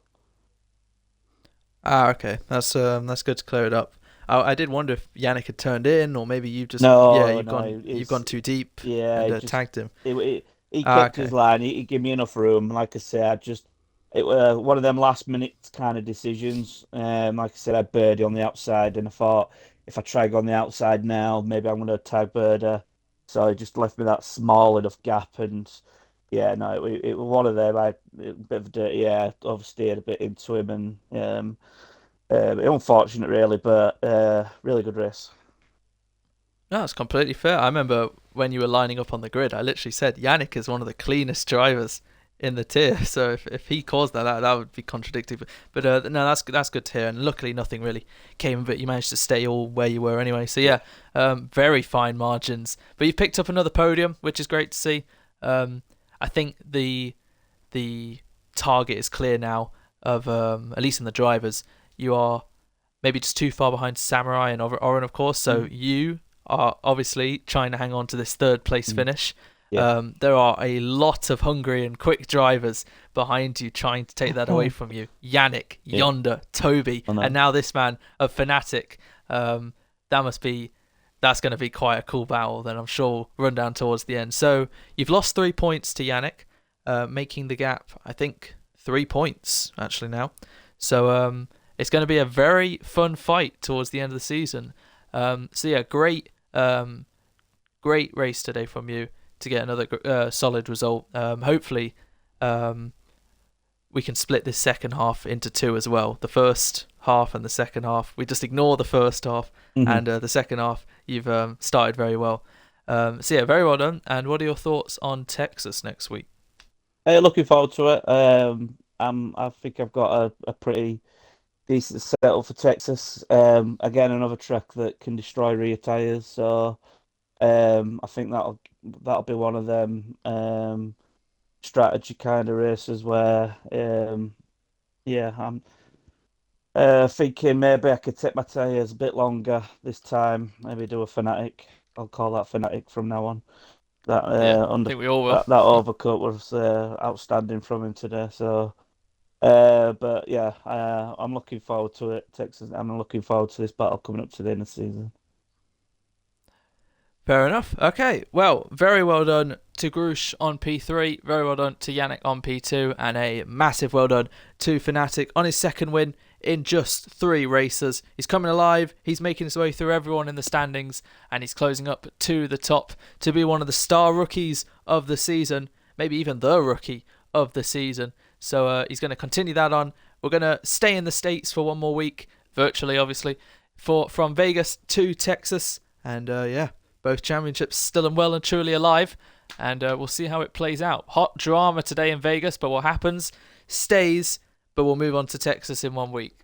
Ah, okay. That's good to clear it up. I did wonder if Yannick had turned in, or maybe you've just No, you've no, gone too deep yeah, and just tagged him. he Ah, kept okay. his line. He gave me enough room. Like I said, it was one of them last minute kind of decisions. Like I said, I had birdie on the outside, and I thought if I try go on the outside now, maybe I'm going to tag birdie. So it just left me that small enough gap, and yeah, no, it was one of them. I a bit of a dirty air, oversteered a bit into him, and unfortunate really, but really good race. No, it's completely fair. I remember when you were lining up on the grid, I literally said Yannick is one of the cleanest drivers in the tier. So if he caused that would be contradictory. But no, that's good to hear. And luckily, nothing really came of it. You managed to stay all where you were anyway. So yeah, very fine margins. But you've picked up another podium, which is great to see. I think the target is clear now. Of at least in the drivers, you are maybe just too far behind Samurai and Oren, of course. So you are obviously trying to hang on to this third place finish. Yeah. There are a lot of hungry and quick drivers behind you trying to take that away from you. Yannick, Yonder, Toby, and now this man of Fnatic. That's going to be quite a cool battle. Then I'm sure we'll run down towards the end. So you've lost 3 points to Yannick, making the gap, I think, 3 points actually now. So it's going to be a very fun fight towards the end of the season. So yeah, great race today from you to get another solid result. Hopefully, we can split this second half into two as well. The first half and the second half. We just ignore the first half, and the second half you've started very well. So yeah, very well done. And what are your thoughts on Texas next week? Looking forward to it. I think I've got a pretty decent setup for Texas. Again, another track that can destroy rear tires. So I think that'll be one of them strategy kind of races where I'm thinking maybe I could take my tires a bit longer this time. Maybe do a Fnatic. I'll call that Fnatic from now on. That I think we all will. that overcut was outstanding from him today. So. But yeah, I'm looking forward to it, Texas. I'm looking forward to this battle coming up to the end of the season. Fair enough. Okay, well, very well done to Grush on P3, very well done to Yannick on P2, and a massive well done to Fnatic on his second win in just 3 races. He's coming alive, he's making his way through everyone in the standings, and he's closing up to the top to be one of the star rookies of the season, maybe even the rookie of the season. So he's going to continue that on. We're going to stay in the States for one more week, virtually obviously, from Vegas to Texas. And yeah, both championships still and well and truly alive. And we'll see how it plays out. Hot drama today in Vegas, but what happens stays. But we'll move on to Texas in 1 week.